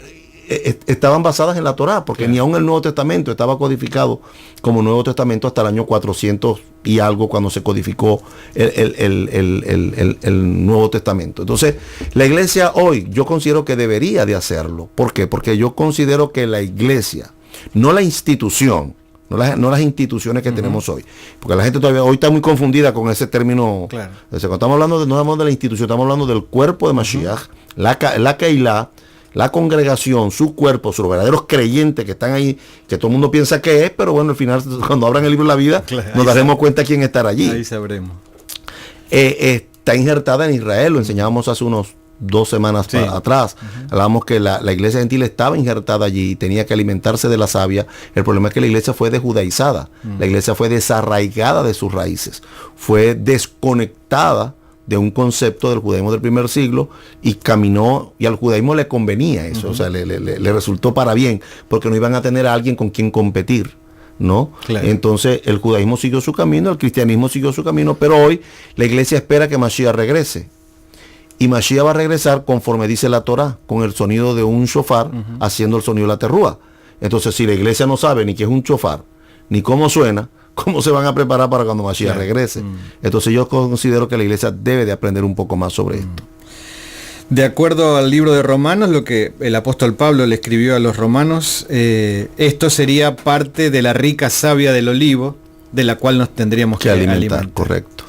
estaban basadas en la Torá, porque ni aún el Nuevo Testamento estaba codificado como Nuevo Testamento hasta el año 400 y algo, cuando se codificó el Nuevo Testamento. Entonces, la iglesia hoy, yo considero que debería de hacerlo. ¿Por qué? Porque yo considero que la iglesia, no la institución, no las instituciones que tenemos hoy, porque la gente todavía hoy está muy confundida con ese término. Claro. O sea, cuando estamos hablando no hablamos de la institución, estamos hablando del cuerpo de Mashiach, la Keilah, la congregación, su cuerpo, sus verdaderos creyentes que están ahí, que todo el mundo piensa que es, pero bueno, al final, cuando abran el libro de la vida, nos daremos cuenta quién estará allí. Ahí sabremos. Está injertada en Israel, lo enseñábamos hace unos 2 semanas atrás. Hablábamos que la iglesia gentil estaba injertada allí y tenía que alimentarse de la savia. El problema es que la iglesia fue desjudaizada, la iglesia fue desarraigada de sus raíces, fue desconectada de un concepto del judaísmo del primer siglo, y caminó, y al judaísmo le convenía eso, o sea, le resultó para bien, porque no iban a tener a alguien con quien competir, ¿no? Claro. Entonces el judaísmo siguió su camino, el cristianismo siguió su camino, pero hoy la iglesia espera que Mashiach regrese, y Mashiach va a regresar conforme dice la Torá, con el sonido de un shofar, haciendo el sonido de la terrúa. Entonces, si la iglesia no sabe ni qué es un shofar, ni cómo suena, ¿cómo se van a preparar para cuando Mashiach regrese? Entonces yo considero que la iglesia debe de aprender un poco más sobre esto. De acuerdo al libro de Romanos, lo que el apóstol Pablo le escribió a los romanos, esto sería parte de la rica savia del olivo, de la cual nos tendríamos que alimentar. Correcto.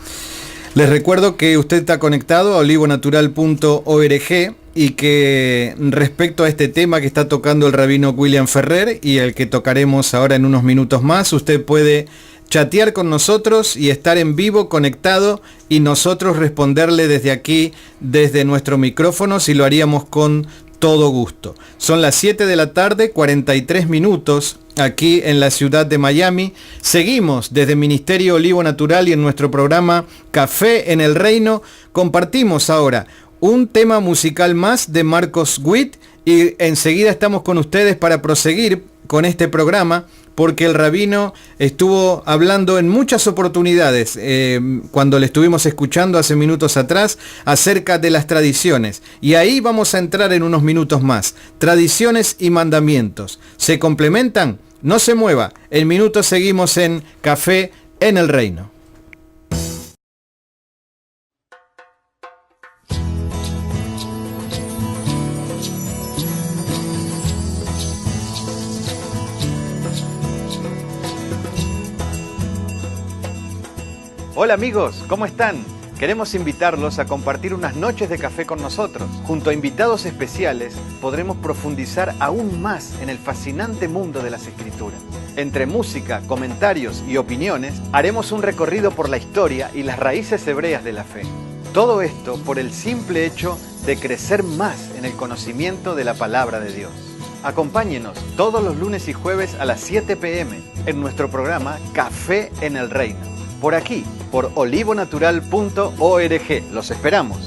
Les recuerdo que usted está conectado a olivonatural.org y que respecto a este tema que está tocando el rabino William Ferrer y el que tocaremos ahora en unos minutos más, usted puede chatear con nosotros y estar en vivo conectado y nosotros responderle desde aquí, desde nuestro micrófono, si lo haríamos con todo gusto. Son las 7 de la tarde, 43 minutos, aquí en la ciudad de Miami. Seguimos desde Ministerio Olivo Natural y en nuestro programa Café en el Reino. Compartimos ahora un tema musical más de Marcos Witt y enseguida estamos con ustedes para proseguir con este programa, porque el rabino estuvo hablando en muchas oportunidades, cuando le estuvimos escuchando hace minutos atrás, acerca de las tradiciones. Y ahí vamos a entrar en unos minutos más. Tradiciones y mandamientos. ¿Se complementan? No se mueva. En minutos seguimos en Café en el Reino. Hola amigos, ¿cómo están? Queremos invitarlos a compartir unas noches de café con nosotros. Junto a invitados especiales podremos profundizar aún más en el fascinante mundo de las Escrituras. Entre música, comentarios y opiniones, haremos un recorrido por la historia y las raíces hebreas de la fe. Todo esto por el simple hecho de crecer más en el conocimiento de la palabra de Dios. Acompáñenos todos los lunes y jueves a las 7 p.m. en nuestro programa Café en el Reino. Por aquí, por olivonatural.org. Los esperamos.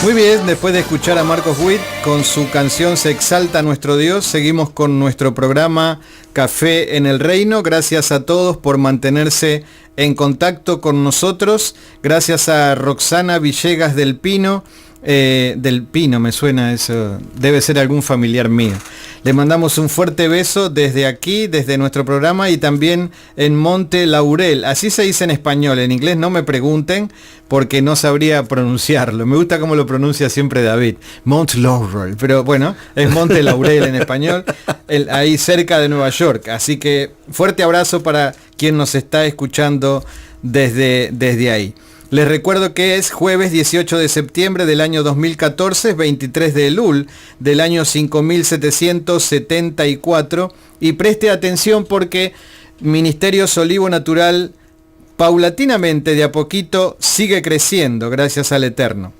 Muy bien, después de escuchar a Marcos Witt con su canción Se exalta nuestro Dios, seguimos con nuestro programa Café en el Reino. Gracias a todos por mantenerse en contacto con nosotros. Gracias a Roxana Villegas del Pino. Del Pino, me suena eso, debe ser algún familiar mío. Le mandamos un fuerte beso desde aquí, desde nuestro programa, y también en Monte Laurel. Así se dice en español, en inglés no me pregunten porque no sabría pronunciarlo. Me gusta cómo lo pronuncia siempre David, Mount Laurel, pero bueno, es Monte Laurel en español, ahí cerca de Nueva York. Así que fuerte abrazo para quien nos está escuchando desde ahí. Les recuerdo que es jueves 18 de septiembre del año 2014, 23 de Elul del año 5774, y preste atención porque Ministerios Olivo Natural paulatinamente, de a poquito, sigue creciendo gracias al Eterno.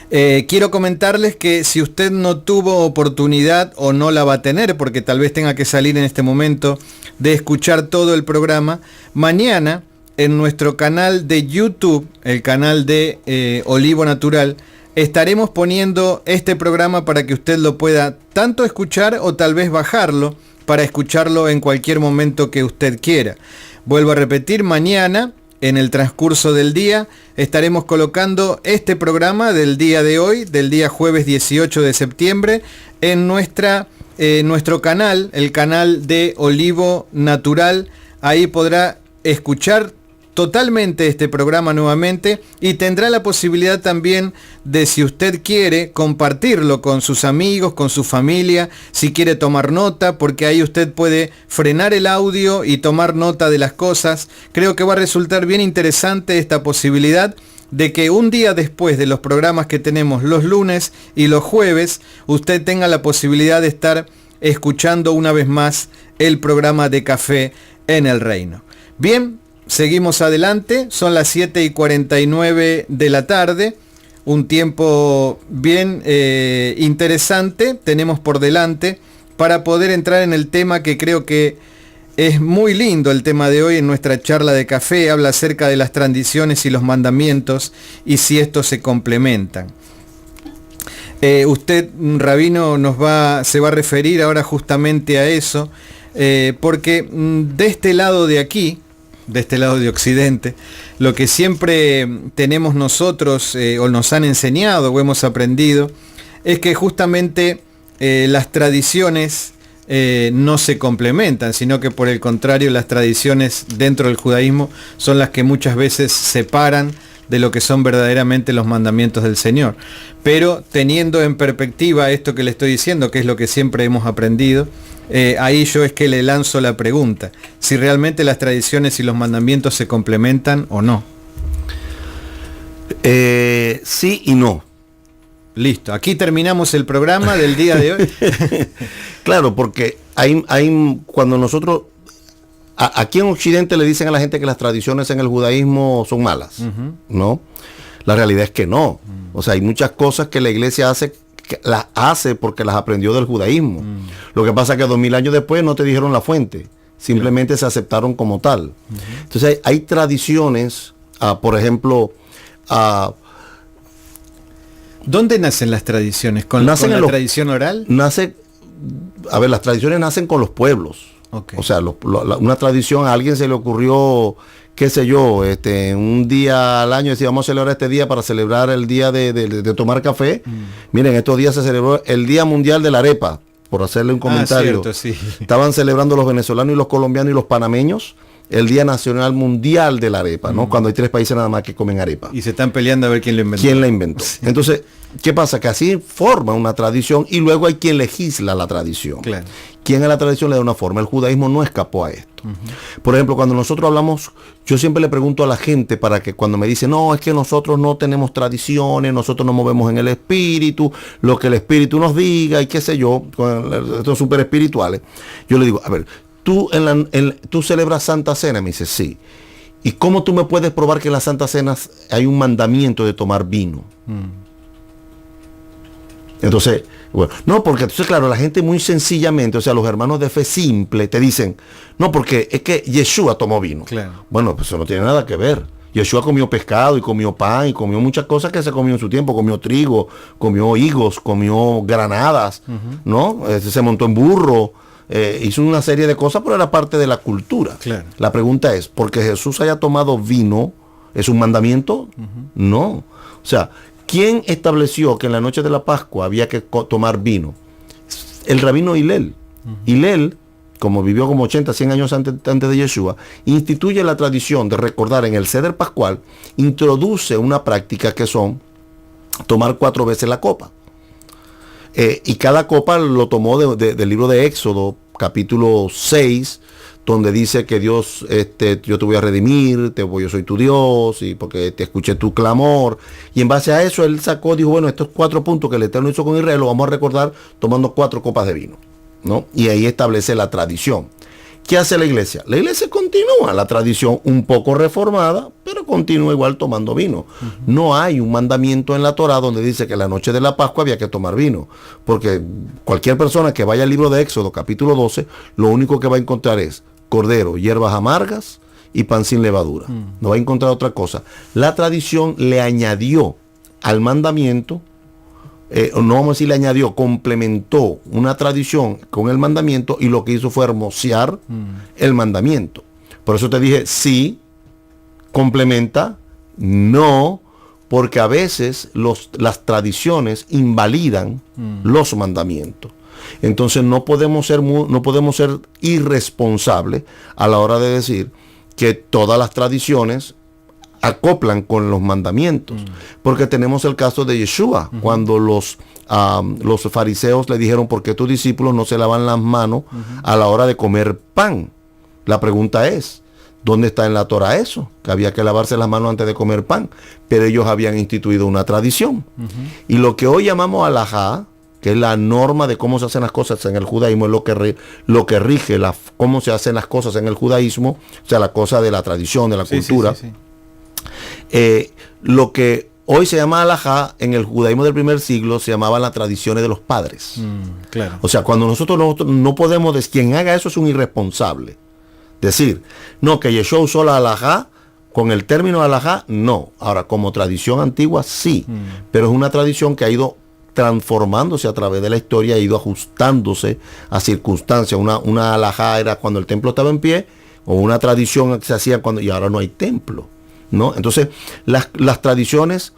Quiero comentarles que si usted no tuvo oportunidad o no la va a tener, porque tal vez tenga que salir en este momento, de escuchar todo el programa, mañana en nuestro canal de YouTube, el canal de Olivo Natural, estaremos poniendo este programa para que usted lo pueda tanto escuchar o tal vez bajarlo para escucharlo en cualquier momento que usted quiera. Vuelvo a repetir, mañana, en el transcurso del día, estaremos colocando este programa del día de hoy, del día jueves 18 de septiembre, en nuestra nuestro canal, el canal de Olivo Natural. Ahí podrá escuchar totalmente este programa nuevamente y tendrá la posibilidad también de, si usted quiere, compartirlo con sus amigos, con su familia, si quiere tomar nota, porque ahí usted puede frenar el audio y tomar nota de las cosas. Creo que va a resultar bien interesante esta posibilidad de que un día después de los programas que tenemos los lunes y los jueves, usted tenga la posibilidad de estar escuchando una vez más el programa de Café en el Reino. Bien, seguimos adelante, son las 7:49 de la tarde, un tiempo bien interesante tenemos por delante para poder entrar en el tema que creo que es muy lindo. El tema de hoy en nuestra charla de café habla acerca de las tradiciones y los mandamientos y si estos se complementan. Usted, Rabino, se va a referir ahora justamente a eso, porque de este lado de aquí, de este lado de Occidente, lo que siempre tenemos nosotros o nos han enseñado o hemos aprendido es que justamente las tradiciones no se complementan, sino que por el contrario las tradiciones dentro del judaísmo son las que muchas veces separan de lo que son verdaderamente los mandamientos del Señor. Pero teniendo en perspectiva esto que le estoy diciendo, que es lo que siempre hemos aprendido, ahí yo es que le lanzo la pregunta, si realmente las tradiciones y los mandamientos se complementan o no. Sí y no. Listo, aquí terminamos el programa del día de hoy. Claro, porque hay cuando nosotros, aquí en Occidente le dicen a la gente que las tradiciones en el judaísmo son malas, ¿no? La realidad es que no. O sea, hay muchas cosas que la iglesia hace, que las hace porque las aprendió del judaísmo. Lo que pasa es que 2000 años después no te dijeron la fuente, simplemente se aceptaron como tal. Entonces hay tradiciones, por ejemplo, ¿dónde nacen las tradiciones? ¿Con la tradición oral? Las tradiciones nacen con los pueblos. Okay. O sea, una tradición, a alguien se le ocurrió, qué sé yo, un día al año, decía, vamos a celebrar este día para celebrar el día de tomar café. Miren, estos días se celebró el Día Mundial de la Arepa, por hacerle un comentario. Cierto, sí. Estaban celebrando los venezolanos y los colombianos y los panameños el Día Nacional Mundial de la Arepa, ¿no? Cuando hay 3 países nada más que comen arepa. Y se están peleando a ver quién lo inventó. ¿Quién la inventó? Entonces, ¿qué pasa? Que así forma una tradición y luego hay quien legisla la tradición. Claro. ¿Quién a la tradición le da una forma? El judaísmo no escapó a esto. Por ejemplo, cuando nosotros hablamos, yo siempre le pregunto a la gente para que cuando me dice, no, es que nosotros no tenemos tradiciones, nosotros nos movemos en el espíritu, lo que el espíritu nos diga y qué sé yo, estos súper espirituales. Yo le digo, a ver, ¿tú celebras Santa Cena? Me dice, sí. ¿Y cómo tú me puedes probar que en la Santa Cena hay un mandamiento de tomar vino? Entonces, bueno, no, porque entonces, claro, la gente muy sencillamente, o sea, los hermanos de fe simple te dicen, no, porque es que Yeshua tomó vino. Claro. Bueno, pues eso no tiene nada que ver. Yeshua comió pescado y comió pan y comió muchas cosas que se comió en su tiempo. Comió trigo, comió higos, comió granadas, ¿no? Se montó en burro. Hizo una serie de cosas, pero era parte de la cultura. Claro. La pregunta es, ¿porque Jesús haya tomado vino, es un mandamiento? No. O sea, ¿quién estableció que en la noche de la Pascua había que tomar vino? El rabino Hillel. Hillel, como vivió como 80, 100 años antes de Yeshua, instituye la tradición de recordar en el Seder Pascual, introduce una práctica que son tomar 4 veces la copa. Y cada copa lo tomó del libro de Éxodo, capítulo 6, donde dice que Dios, yo te voy a redimir, yo soy tu Dios, y porque te escuché tu clamor. Y en base a eso él dijo, bueno, estos 4 puntos que el Eterno hizo con Israel, lo vamos a recordar tomando 4 copas de vino, ¿no? Y ahí establece la tradición. ¿Qué hace la iglesia? La iglesia continúa la tradición un poco reformada, pero continúa igual tomando vino. No hay un mandamiento en la Torá donde dice que la noche de la Pascua había que tomar vino, porque cualquier persona que vaya al libro de Éxodo, capítulo 12, lo único que va a encontrar es cordero, hierbas amargas y pan sin levadura. No va a encontrar otra cosa. La tradición le añadió al mandamiento, no vamos a decir le añadió, complementó una tradición con el mandamiento y lo que hizo fue hermosear el mandamiento. Por eso te dije, sí, complementa, no, porque a veces las tradiciones invalidan los mandamientos. Entonces no podemos ser irresponsables a la hora de decir que todas las tradiciones acoplan con los mandamientos, porque tenemos el caso de Yeshua, cuando los fariseos le dijeron: ¿por qué tus discípulos no se lavan las manos a la hora de comer pan? La pregunta es: ¿dónde está en la Torah eso? Que había que lavarse las manos antes de comer pan. Pero ellos habían instituido una tradición. Y lo que hoy llamamos alajá, que es la norma de cómo se hacen las cosas en el judaísmo, es lo que rige cómo se hacen las cosas en el judaísmo, o sea, la cosa de la tradición, de la cultura. Sí. Lo que hoy se llama alajá, en el judaísmo del primer siglo se llamaban las tradiciones de los padres. Claro. O sea, cuando nosotros no podemos decir, quien haga eso es un irresponsable. Decir, no, que Yeshua usó la alajá, con el término alajá, no. Ahora, como tradición antigua, sí. Pero es una tradición que ha ido transformándose a través de la historia, ha ido ajustándose a circunstancias. Una alajá era cuando el templo estaba en pie, o una tradición que se hacía y ahora no hay templo, ¿no? Entonces, las tradiciones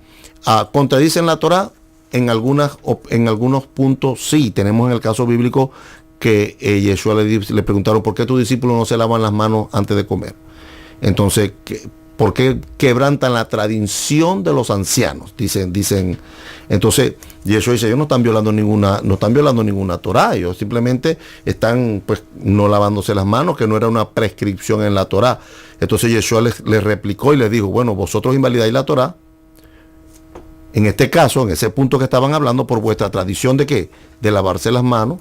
contradicen la Torah en algunos puntos, sí. Tenemos en el caso bíblico que Yeshua le preguntaron: ¿por qué tus discípulos no se lavan las manos antes de comer? Entonces, ¿por qué quebrantan la tradición de los ancianos? Dicen. Entonces, Yeshua dice: ellos no están violando ninguna Torah, ellos simplemente están pues no lavándose las manos, que no era una prescripción en la Torah. Entonces Yeshua les replicó y les dijo: bueno, vosotros invalidáis la Torah, en este caso, en ese punto que estaban hablando, por vuestra tradición de ¿qué? De lavarse las manos,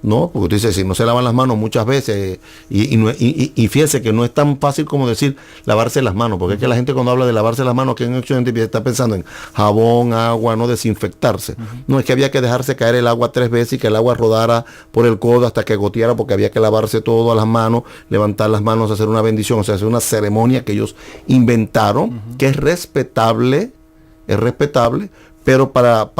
¿no? Porque usted dice, si no se lavan las manos muchas veces, y fíjense que no es tan fácil como decir lavarse las manos, porque es que la gente cuando habla de lavarse las manos, que en Occidente está pensando en jabón, agua, no desinfectarse. No, es que había que dejarse caer el agua 3 veces y que el agua rodara por el codo hasta que goteara, porque había que lavarse todo a las manos, levantar las manos, hacer una bendición, o sea, hacer una ceremonia que ellos inventaron, que es respetable, pero para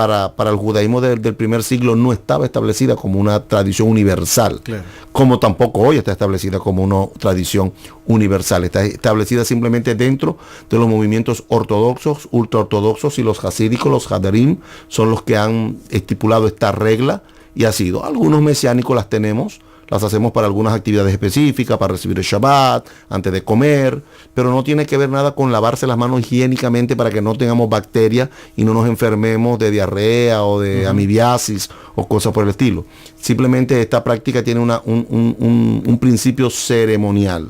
el judaísmo del primer siglo no estaba establecida como una tradición universal, claro, como tampoco hoy está establecida como una tradición universal. Está establecida simplemente dentro de los movimientos ortodoxos, ultraortodoxos, y los hasídicos, los haderim, son los que han estipulado esta regla, y ha sido. Algunos mesiánicos las tenemos, las hacemos para algunas actividades específicas, para recibir el Shabbat, antes de comer, pero no tiene que ver nada con lavarse las manos higiénicamente para que no tengamos bacterias y no nos enfermemos de diarrea o de amibiasis o cosas por el estilo. Simplemente esta práctica tiene un principio ceremonial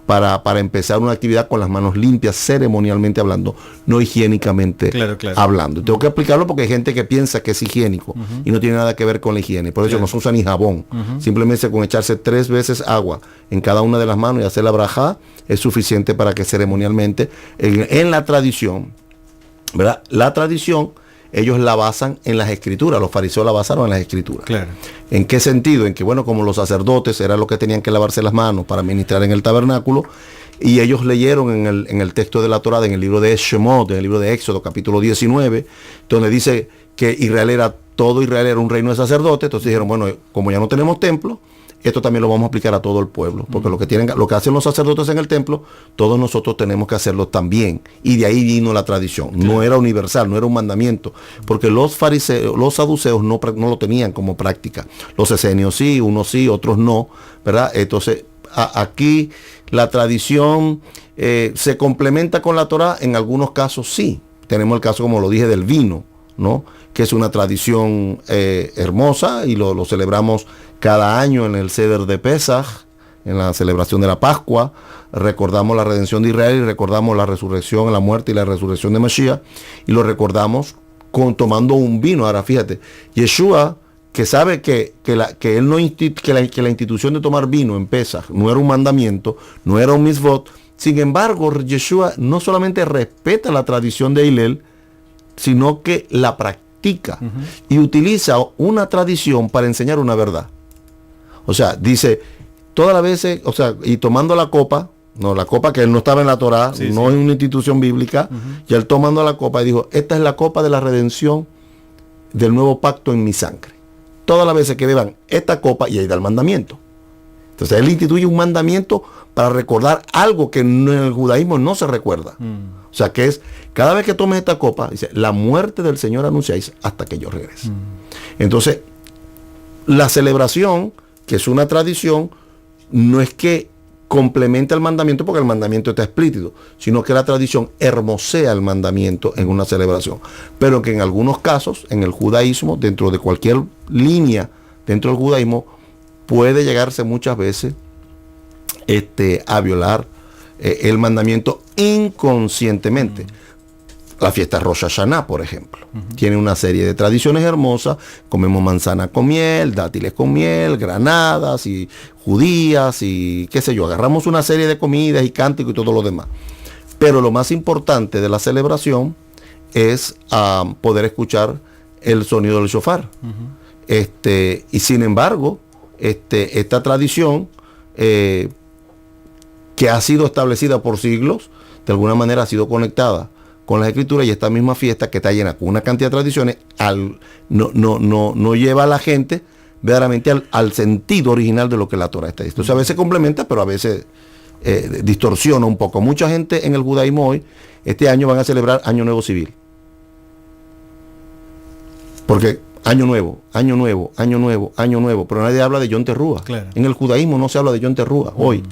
para empezar una actividad con las manos limpias, ceremonialmente hablando, no higiénicamente hablando. Tengo que explicarlo porque hay gente que piensa que es higiénico y no tiene nada que ver con la higiene. Por eso no se usa ni jabón. Simplemente con echarse 3 veces agua en cada una de las manos y hacer la brajá es suficiente para que ceremonialmente, en la tradición, ¿verdad? La tradición, ellos la basan en las escrituras, los fariseos la basaron en las escrituras. Claro. ¿En qué sentido? En que, bueno, como los sacerdotes eran los que tenían que lavarse las manos para ministrar en el tabernáculo, y ellos leyeron en el texto de la Torá, en el libro de Shemot, en el libro de Éxodo, capítulo 19, donde dice que todo Israel era un reino de sacerdotes. Entonces dijeron, bueno, como ya no tenemos templo, esto también lo vamos a aplicar a todo el pueblo, porque lo que hacen los sacerdotes en el templo, todos nosotros tenemos que hacerlo también. Y de ahí vino la tradición. Claro. No era universal, no era un mandamiento, porque los fariseos, los saduceos no lo tenían como práctica. Los esenios sí, unos sí, otros no, ¿verdad? Entonces, aquí la tradición se complementa con la Torá, en algunos casos sí. Tenemos el caso, como lo dije, del vino, ¿no? Que es una tradición hermosa, y lo celebramos cada año en el Seder de Pesaj, en la celebración de la Pascua. Recordamos la redención de Israel y recordamos la resurrección, la muerte y la resurrección de Mashiach, y lo recordamos tomando un vino. Ahora fíjate, Yeshua, que sabe que la institución de tomar vino en Pesaj no era un mandamiento, no era un mitzvot. Sin embargo, Yeshua no solamente respeta la tradición de Hillel, sino que la practica y utiliza una tradición para enseñar una verdad. O sea, dice, todas las veces, o sea, y tomando la copa, la copa que él no estaba en la Torá, es una institución bíblica, y él tomando la copa y dijo, esta es la copa de la redención del nuevo pacto en mi sangre. Todas las veces que beban esta copa, y ahí da el mandamiento. Entonces él instituye un mandamiento para recordar algo que en el judaísmo no se recuerda. O sea, que es, cada vez que tomes esta copa, dice, la muerte del Señor anunciáis hasta que yo regrese. Entonces, La celebración, que es una tradición, no es que complementa el mandamiento porque el mandamiento está explícito, sino que la tradición hermosea el mandamiento en una celebración. Pero que en algunos casos, en el judaísmo, dentro de cualquier línea dentro del judaísmo, puede llegarse muchas veces a violar el mandamiento inconscientemente. La fiesta Rosh Hashanah, por ejemplo, tiene una serie de tradiciones hermosas. Comemos manzana con miel, dátiles con miel, granadas y judías y qué sé yo. Agarramos una serie de comidas y cánticos y todo lo demás. Pero lo más importante de la celebración es poder escuchar el sonido del shofar. Y sin embargo, esta tradición que ha sido establecida por siglos, de alguna manera ha sido conectada con las escrituras, y esta misma fiesta que está llena con una cantidad de tradiciones, no lleva a la gente verdaderamente al sentido original de lo que la Torah está diciendo. Entonces a veces complementa, pero a veces distorsiona un poco. Mucha gente en el judaísmo hoy, este año van a celebrar Año Nuevo Civil. Porque Año Nuevo, Año Nuevo, Año Nuevo, Año Nuevo, pero nadie habla de Yom Teruah. Claro. En el judaísmo no se habla de Yom Teruah hoy.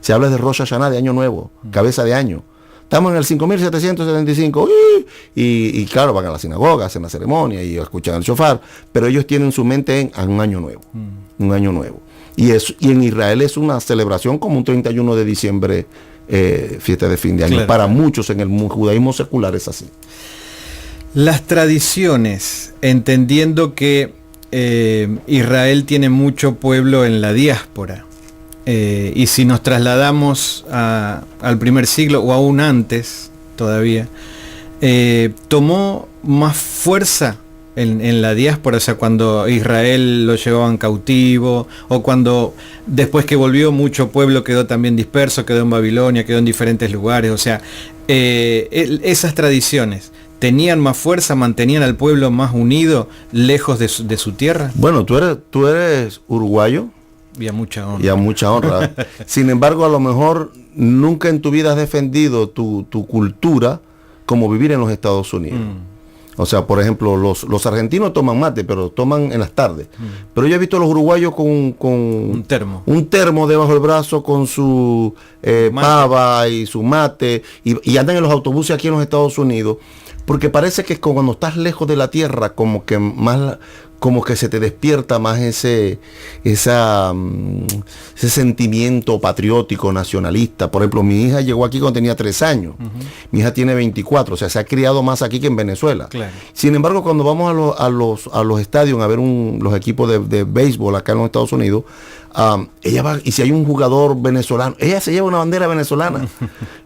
Se habla de Rosh Hashanah, de Año Nuevo, cabeza de año. Estamos en el 5775 y claro, van a la sinagoga, hacen la ceremonia y escuchan el shofar, pero ellos tienen su mente en un año nuevo, un año nuevo. Y en Israel es una celebración como un 31 de diciembre, fiesta de fin de año. Claro. Para muchos en el judaísmo secular es así. Las tradiciones, entendiendo que Israel tiene mucho pueblo en la diáspora, y si nos trasladamos al primer siglo o aún antes todavía, tomó más fuerza en la diáspora, o sea, cuando Israel lo llevaban cautivo, o cuando después que volvió mucho pueblo quedó también disperso, quedó en Babilonia, quedó en diferentes lugares, o sea, esas tradiciones tenían más fuerza, mantenían al pueblo más unido, lejos de su tierra. Bueno, tú eres uruguayo. Y a mucha honra. Y a mucha honra. Sin embargo, a lo mejor nunca en tu vida has defendido tu cultura como vivir en los Estados Unidos. O sea, por ejemplo, los argentinos toman mate, pero toman en las tardes. Pero yo he visto a los uruguayos con un termo debajo del brazo con su pava y su mate y andan en los autobuses aquí en los Estados Unidos, porque parece que cuando estás lejos de la tierra, como que se te despierta más ese sentimiento patriótico, nacionalista. Por ejemplo, mi hija llegó aquí cuando tenía 3 años. Mi hija tiene 24, o sea, se ha criado más aquí que en Venezuela. Claro. Sin embargo, cuando vamos a los estadios a ver los equipos de béisbol acá en los Estados Unidos, ella va, y si hay un jugador venezolano, ella se lleva una bandera venezolana.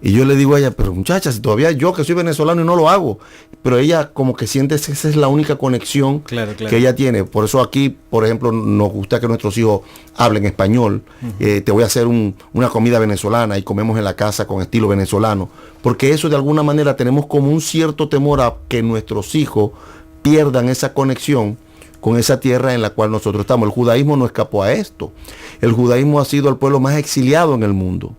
Y yo le digo a ella, pero muchacha, si todavía yo que soy venezolano y no lo hago. Pero ella como que siente que esa es la única conexión que ella tiene. Por eso aquí, por ejemplo, nos gusta que nuestros hijos hablen español. Te voy a hacer una comida venezolana y comemos en la casa con estilo venezolano. Porque eso de alguna manera tenemos como un cierto temor a que nuestros hijos pierdan esa conexión con esa tierra en la cual nosotros estamos. El judaísmo no escapó a esto. El judaísmo ha sido el pueblo más exiliado en el mundo.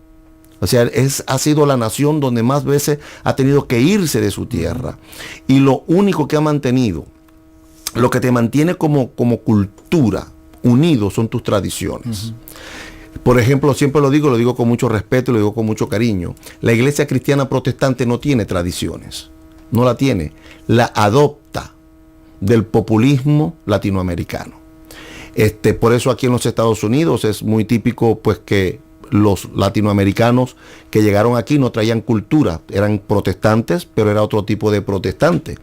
O sea, ha sido la nación donde más veces ha tenido que irse de su tierra. Y lo único que ha mantenido, lo que te mantiene como cultura unido son tus tradiciones. Por ejemplo, siempre lo digo con mucho respeto y lo digo con mucho cariño. La iglesia cristiana protestante no tiene tradiciones. No la tiene. La adopta del populismo latinoamericano. Por eso aquí en los Estados Unidos es muy típico pues que los latinoamericanos que llegaron aquí no traían cultura, eran protestantes, pero era otro tipo de protestante.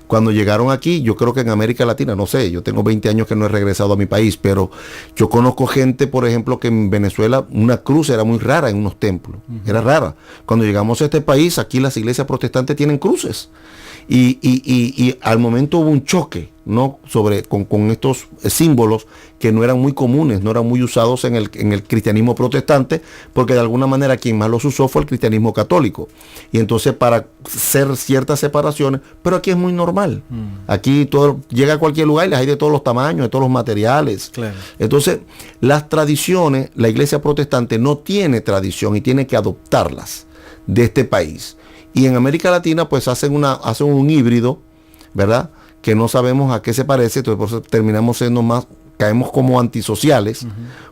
Cuando llegaron aquí, yo creo que en América Latina, no sé, yo tengo 20 años que no he regresado a mi país, pero yo conozco gente, por ejemplo, que en Venezuela una cruz era muy rara en unos templos, era rara. Cuando llegamos a este país, aquí las iglesias protestantes tienen cruces. Y al momento hubo un choque, ¿no? con estos símbolos que no eran muy comunes, no eran muy usados en el cristianismo protestante, porque de alguna manera quien más los usó fue el cristianismo católico. Y entonces para hacer ciertas separaciones, pero aquí es muy normal. Aquí todo llega a cualquier lugar y les hay de todos los tamaños, de todos los materiales. Claro. Entonces, las tradiciones, la iglesia protestante no tiene tradición y tiene que adoptarlas de este país. Y en América Latina pues hacen un híbrido, ¿verdad? Que no sabemos a qué se parece, entonces por eso terminamos siendo más caemos como antisociales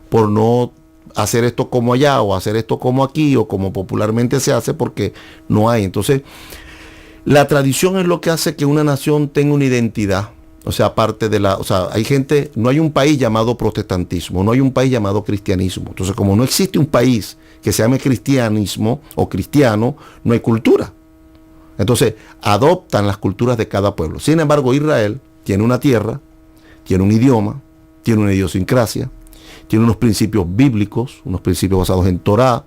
por no hacer esto como allá o hacer esto como aquí o como popularmente se hace, porque no hay. Entonces, la tradición es lo que hace que una nación tenga una identidad. O sea, aparte de hay gente, no hay un país llamado protestantismo, no hay un país llamado cristianismo. Entonces, como no existe un país que se llame cristianismo o cristiano, no hay cultura. Entonces, adoptan las culturas de cada pueblo. Sin embargo, Israel tiene una tierra, tiene un idioma, tiene una idiosincrasia, tiene unos principios bíblicos, unos principios basados en Torá,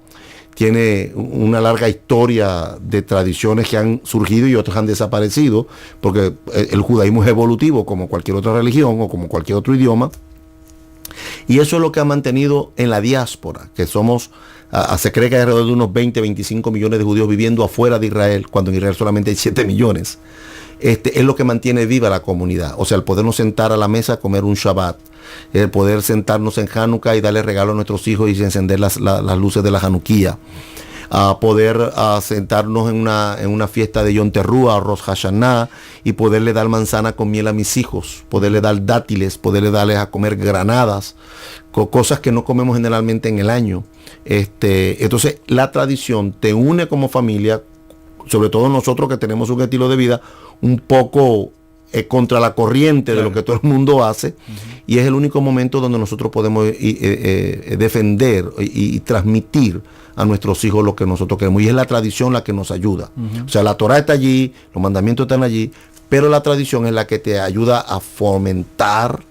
tiene una larga historia de tradiciones que han surgido y otras han desaparecido, porque el judaísmo es evolutivo como cualquier otra religión o como cualquier otro idioma. Y eso es lo que ha mantenido en la diáspora, que se cree que hay alrededor de unos 20, 25 millones de judíos viviendo afuera de Israel, cuando en Israel solamente hay 7 millones. Es lo que mantiene viva la comunidad. O sea, el podernos sentar a la mesa a comer un Shabbat, el poder sentarnos en Hanukkah y darle regalo a nuestros hijos y encender las luces de la Hanukkía, a poder sentarnos en una fiesta de Yom Teruah o Rosh Hashanah y poderle dar manzana con miel a mis hijos, poderle dar dátiles, poderle darles a comer granadas, cosas que no comemos generalmente en el año. Entonces, la tradición te une como familia, sobre todo nosotros que tenemos un estilo de vida un poco contra la corriente, claro, de lo que todo el mundo hace, y es el único momento donde nosotros podemos defender y transmitir a nuestros hijos lo que nosotros queremos, y es la tradición la que nos ayuda. O sea, la Torá está allí, los mandamientos están allí, pero la tradición es la que te ayuda a fomentar,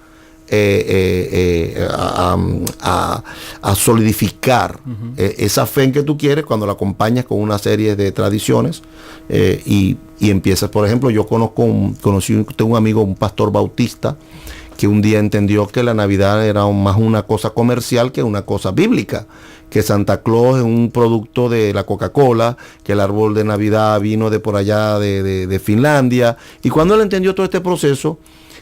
a solidificar esa fe en que tú quieres cuando la acompañas con una serie de tradiciones, y empiezas. Por ejemplo, yo tengo un amigo, un pastor bautista, que un día entendió que la Navidad era más una cosa comercial que una cosa bíblica, que Santa Claus es un producto de la Coca-Cola, que el árbol de Navidad vino de por allá de Finlandia, y cuando él entendió todo este proceso,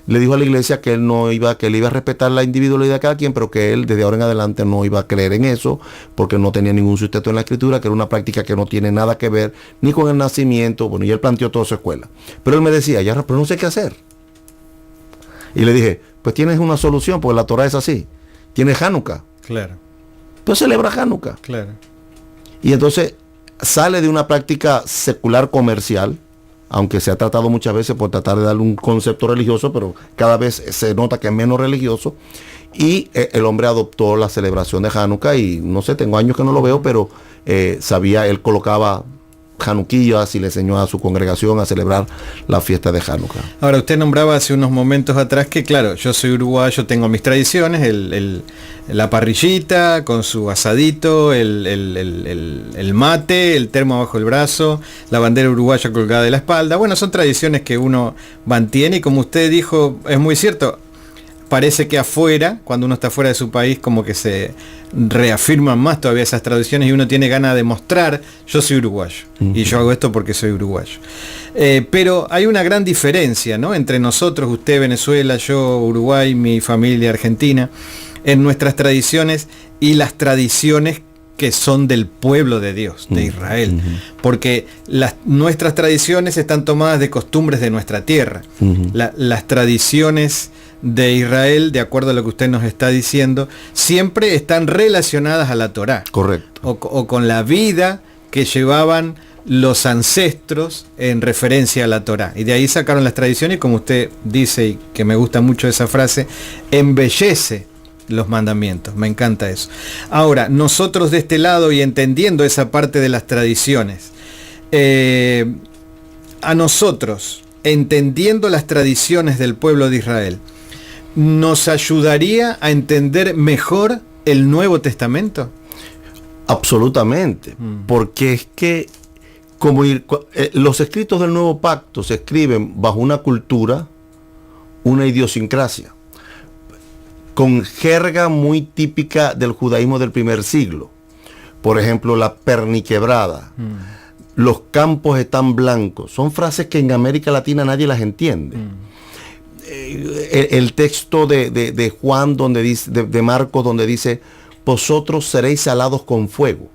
le dijo a la iglesia que que él iba a respetar la individualidad de cada quien, pero que él desde ahora en adelante no iba a creer en eso, porque no tenía ningún sustento en la escritura, que era una práctica que no tiene nada que ver ni con el nacimiento. Bueno, y él planteó toda su escuela. Pero él me decía, pero no sé qué hacer. Y le dije, pues tienes una solución, porque la Torah es así. Tienes Hanukkah. Claro. Pues celebra Hanukkah. Claro. Y entonces sale de una práctica secular comercial, aunque se ha tratado muchas veces por tratar de darle un concepto religioso, pero cada vez se nota que es menos religioso, y el hombre adoptó la celebración de Hanukkah, y no sé, tengo años que no lo veo, pero él colocaba Hanukkías y le enseñó a su congregación a celebrar la fiesta de Hanukkah. Ahora, usted nombraba hace unos momentos atrás que, claro, yo soy uruguayo, tengo mis tradiciones, la parrillita con su asadito, el mate, el termo bajo el brazo, la bandera uruguaya colgada de la espalda. Bueno, son tradiciones que uno mantiene, y como usted dijo, es muy cierto. Parece que afuera, cuando uno está fuera de su país, como que se reafirman más todavía esas tradiciones, y uno tiene ganas de mostrar, yo soy uruguayo, y yo hago esto porque soy uruguayo. Pero hay una gran diferencia, ¿no?, entre nosotros, usted Venezuela, yo Uruguay, mi familia Argentina, en nuestras tradiciones y las tradiciones que son del pueblo de Dios, de Israel, porque nuestras tradiciones están tomadas de costumbres de nuestra tierra. Las tradiciones de Israel, de acuerdo a lo que usted nos está diciendo, siempre están relacionadas a la Torá. Correcto. O con la vida que llevaban los ancestros en referencia a la Torá. Y de ahí sacaron las tradiciones, y como usted dice, y que me gusta mucho esa frase, embellece los mandamientos. Me encanta eso. Ahora, nosotros de este lado, y entendiendo esa parte de las tradiciones, a nosotros, entendiendo las tradiciones del pueblo de Israel, ¿nos ayudaría a entender mejor el Nuevo Testamento? Absolutamente, porque es que los escritos del Nuevo Pacto se escriben bajo una cultura, una idiosincrasia, con jerga muy típica del judaísmo del primer siglo. Por ejemplo, la perniquebrada, los campos están blancos, son frases que en América Latina nadie las entiende. El texto de Juan, donde dice, de Marcos, donde dice, vosotros seréis salados con fuego,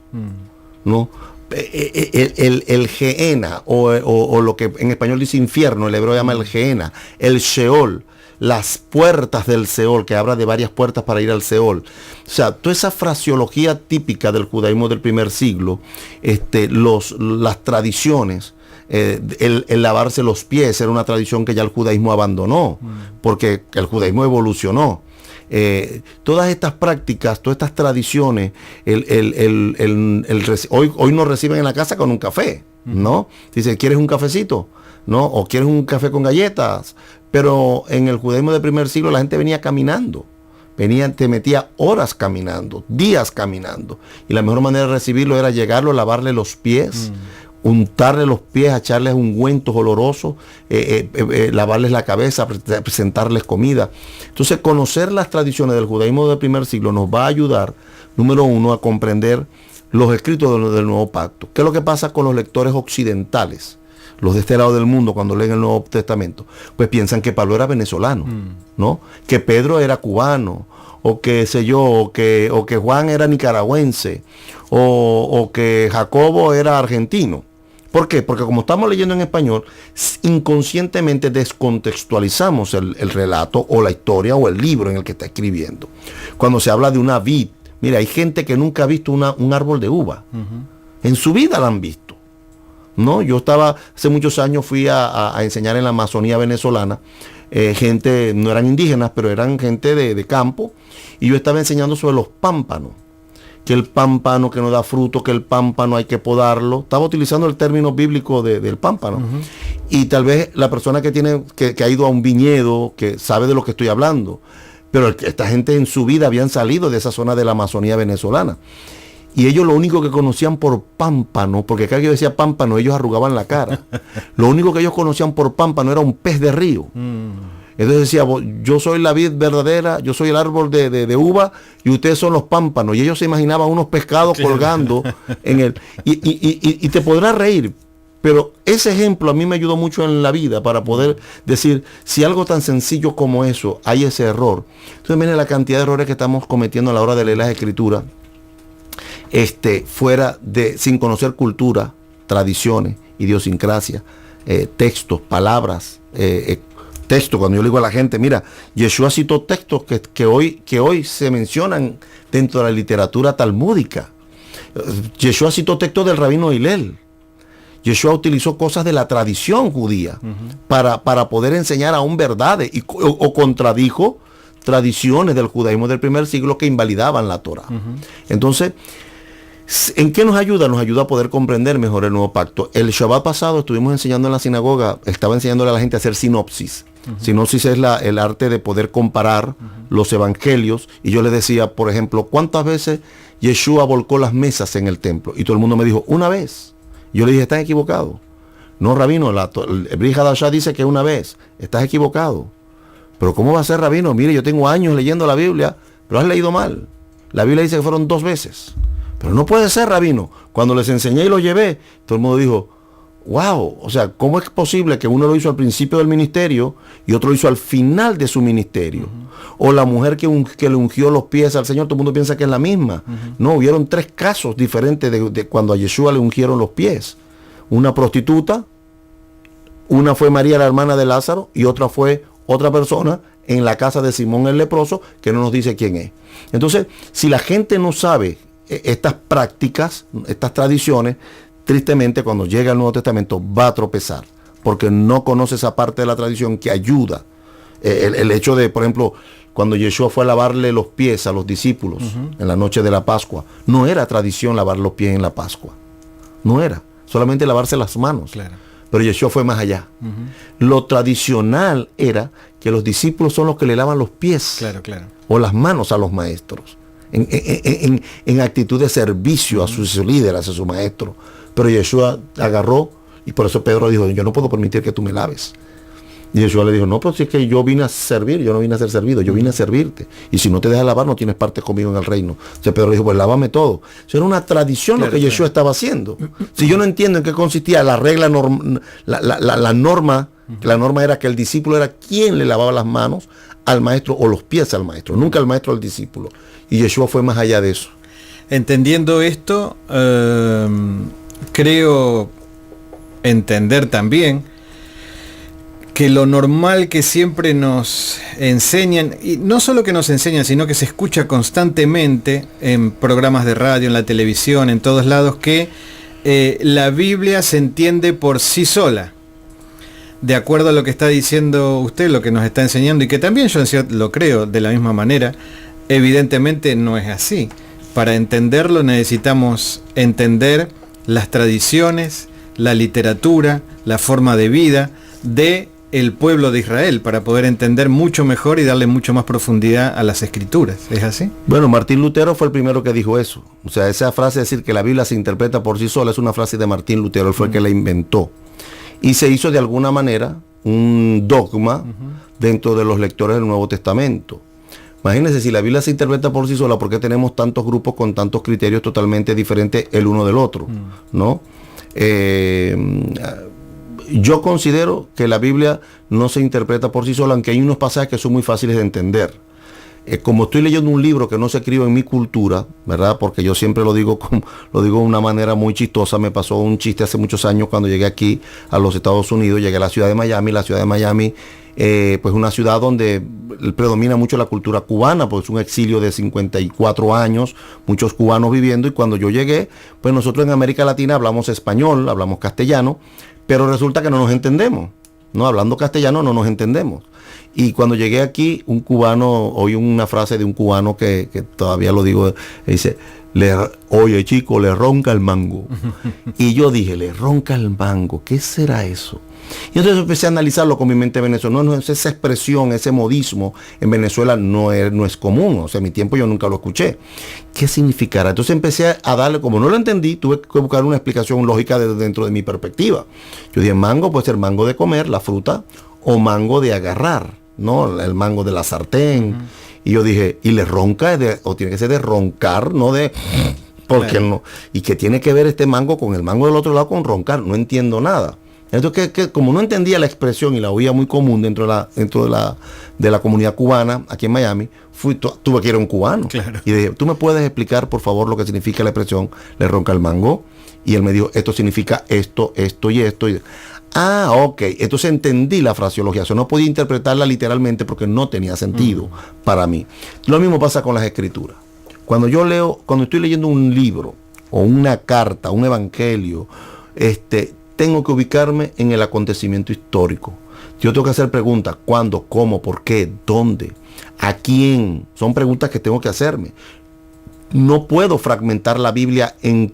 ¿no? El Gehenna, o lo que en español dice infierno, el hebreo llama el Gehenna, el Sheol, las puertas del Seol, que habla de varias puertas para ir al Seol. O sea, toda esa fraseología típica del judaísmo del primer siglo, las tradiciones, el lavarse los pies era una tradición que ya el judaísmo abandonó, porque el judaísmo evolucionó. Todas estas prácticas, todas estas tradiciones, hoy nos reciben en la casa con un café, ¿no? Dice, ¿quieres un cafecito? ¿No? O ¿quieres un café con galletas? Pero en el judaísmo del primer siglo la gente venía caminando. Te metía horas caminando, días caminando. Y la mejor manera de recibirlo era llegarlo, lavarle los pies, untarle los pies, echarles ungüentos olorosos, lavarles la cabeza, presentarles comida. Entonces, conocer las tradiciones del judaísmo del primer siglo nos va a ayudar, número uno, a comprender los escritos del Nuevo Pacto. ¿Qué es lo que pasa con los lectores occidentales? Los de este lado del mundo, cuando leen el Nuevo Testamento, pues piensan que Pablo era venezolano, ¿no? Que Pedro era cubano, o que sé yo, o que Juan era nicaragüense, o que Jacobo era argentino. ¿Por qué? Porque como estamos leyendo en español, inconscientemente descontextualizamos el relato, o la historia, o el libro en el que está escribiendo. Cuando se habla de una vid, mira, hay gente que nunca ha visto un árbol de uva. En su vida la han visto. No, yo hace muchos años fui a enseñar en la Amazonía venezolana, gente, no eran indígenas, pero eran gente de campo, y yo estaba enseñando sobre los pámpanos, que el pámpano que no da fruto, que el pámpano hay que podarlo. Estaba utilizando el término bíblico del pámpano. Y tal vez la persona que ha ido a un viñedo, que sabe de lo que estoy hablando, pero esta gente en su vida habían salido de esa zona de la Amazonía venezolana. Y ellos lo único que conocían por pámpano, porque cada vez que yo decía pámpano, ellos arrugaban la cara. Lo único que ellos conocían por pámpano era un pez de río. Entonces decía, yo soy la vid verdadera, yo soy el árbol de uva, y ustedes son los pámpanos. Y ellos se imaginaban unos pescados colgando en él. Y te podrás reír, pero ese ejemplo a mí me ayudó mucho en la vida para poder decir, si algo tan sencillo como eso, hay ese error. Entonces miren la cantidad de errores que estamos cometiendo a la hora de leer las escrituras. Sin conocer cultura, tradiciones, idiosincrasia, textos, palabras, textos. Cuando yo le digo a la gente, mira, Yeshua citó textos que hoy se mencionan dentro de la literatura talmúdica. Yeshua citó textos del rabino Hillel. Yeshua utilizó cosas de la tradición judía para poder enseñar aún verdades o contradijo tradiciones del judaísmo del primer siglo que invalidaban la Torah. Entonces, ¿en qué nos ayuda? Nos ayuda a poder comprender mejor el nuevo pacto. El Shabbat pasado estuvimos enseñando en la sinagoga, estaba enseñándole a la gente a hacer sinopsis. Sinopsis es el arte de poder comparar los evangelios. Y yo le decía, por ejemplo, ¿cuántas veces Yeshua volcó las mesas en el templo? Y todo el mundo me dijo, una vez. Yo le dije, estás equivocado. No, rabino, el Brit Hadashah dice que una vez. Estás equivocado. Pero ¿cómo va a ser, rabino? Mire, yo tengo años leyendo la Biblia, pero has leído mal. La Biblia dice que fueron 2 veces. Pero no puede ser, rabino. Cuando les enseñé y los llevé, todo el mundo dijo, wow, o sea, ¿cómo es posible que uno lo hizo al principio del ministerio y otro lo hizo al final de su ministerio? O la mujer que le ungió los pies al Señor, todo el mundo piensa que es la misma. No, hubieron 3 casos diferentes de cuando a Yeshua le ungieron los pies. Una prostituta, una fue María, la hermana de Lázaro, y otra fue otra persona en la casa de Simón el leproso, que no nos dice quién es. Entonces, si la gente no sabe estas prácticas, estas tradiciones, tristemente cuando llega el Nuevo Testamento va a tropezar, porque no conoce esa parte de la tradición que ayuda. El hecho de, por ejemplo, cuando Yeshua fue a lavarle los pies a los discípulos en la noche de la Pascua, no era tradición lavar los pies en la Pascua. No era, solamente lavarse las manos. Claro. Pero Yeshua fue más allá. Lo tradicional era que los discípulos son los que le lavan los pies o las manos a los maestros. En actitud de servicio a sus líderes, a su maestro. Pero Yeshua agarró, y por eso Pedro dijo, yo no puedo permitir que tú me laves. Y Yeshua le dijo, no, pero si es que yo vine a servir, yo no vine a ser servido, yo vine a servirte. Y si no te dejas lavar, no tienes parte conmigo en el reino. Entonces Pedro dijo, pues lávame todo. Eso era una tradición lo que Yeshua estaba haciendo. Si yo no entiendo en qué consistía la regla, la norma era que el discípulo era quien le lavaba las manos al maestro o los pies al maestro, nunca el maestro al discípulo. Y Yeshua fue más allá de eso. Entendiendo esto, creo entender también que lo normal que siempre nos enseñan, y no solo que nos enseñan, sino que se escucha constantemente en programas de radio, en la televisión, en todos lados, que la Biblia se entiende por sí sola. De acuerdo a lo que está diciendo usted, lo que nos está enseñando, y que también yo lo creo de la misma manera, evidentemente no es así. Para entenderlo necesitamos entender las tradiciones, la literatura, la forma de vida de el pueblo de Israel, para poder entender mucho mejor y darle mucho más profundidad a las escrituras. ¿Es así? Bueno, Martín Lutero fue el primero que dijo eso. O sea, esa frase de decir que la Biblia se interpreta por sí sola es una frase de Martín Lutero, él fue el que la inventó. Y se hizo de alguna manera un dogma dentro de los lectores del Nuevo Testamento. Imagínense, si la Biblia se interpreta por sí sola, ¿por qué tenemos tantos grupos con tantos criterios totalmente diferentes el uno del otro? ¿No? Yo considero que la Biblia no se interpreta por sí sola, aunque hay unos pasajes que son muy fáciles de entender. Como estoy leyendo un libro que no se escribe en mi cultura, ¿verdad? Porque yo siempre lo digo de una manera muy chistosa. Me pasó un chiste hace muchos años cuando llegué aquí a los Estados Unidos, llegué a la ciudad de Miami. La ciudad de Miami, pues una ciudad donde predomina mucho la cultura cubana, pues es un exilio de 54 años, muchos cubanos viviendo, y cuando yo llegué, pues nosotros en América Latina hablamos español, hablamos castellano, pero resulta que no nos entendemos, ¿no? Hablando castellano no nos entendemos. Y cuando llegué aquí, un cubano, oí una frase de un cubano que todavía lo digo, dice, oye chico, le ronca el mango. Y yo dije, le ronca el mango, ¿qué será eso? Y entonces empecé a analizarlo con mi mente venezolana. No, esa expresión, ese modismo en Venezuela no es común. O sea, en mi tiempo yo nunca lo escuché. ¿Qué significará? Entonces empecé a darle, como no lo entendí, tuve que buscar una explicación lógica dentro de mi perspectiva. Yo dije, mango puede ser mango de comer, la fruta, o mango de agarrar, ¿no? El mango de la sartén. Y yo dije, y le ronca, o tiene que ser de roncar, no de... Porque claro. No. Y que tiene que ver este mango con el mango del otro lado con roncar. No entiendo nada. Entonces, que como no entendía la expresión y la oía muy común dentro de la comunidad cubana aquí en Miami, tuve que ir a un cubano. Claro. Y dije, ¿tú me puedes explicar, por favor, lo que significa la expresión le ronca el mango? Y él me dijo, esto significa esto, esto y esto. Ah, ok. Entonces entendí la fraseología. O sea, no podía interpretarla literalmente porque no tenía sentido para mí. Lo mismo pasa con las escrituras. Cuando estoy leyendo un libro o una carta, un evangelio, tengo que ubicarme en el acontecimiento histórico. Yo tengo que hacer preguntas: ¿cuándo? ¿Cómo? ¿Por qué? ¿Dónde? ¿A quién? Son preguntas que tengo que hacerme. No puedo fragmentar la Biblia en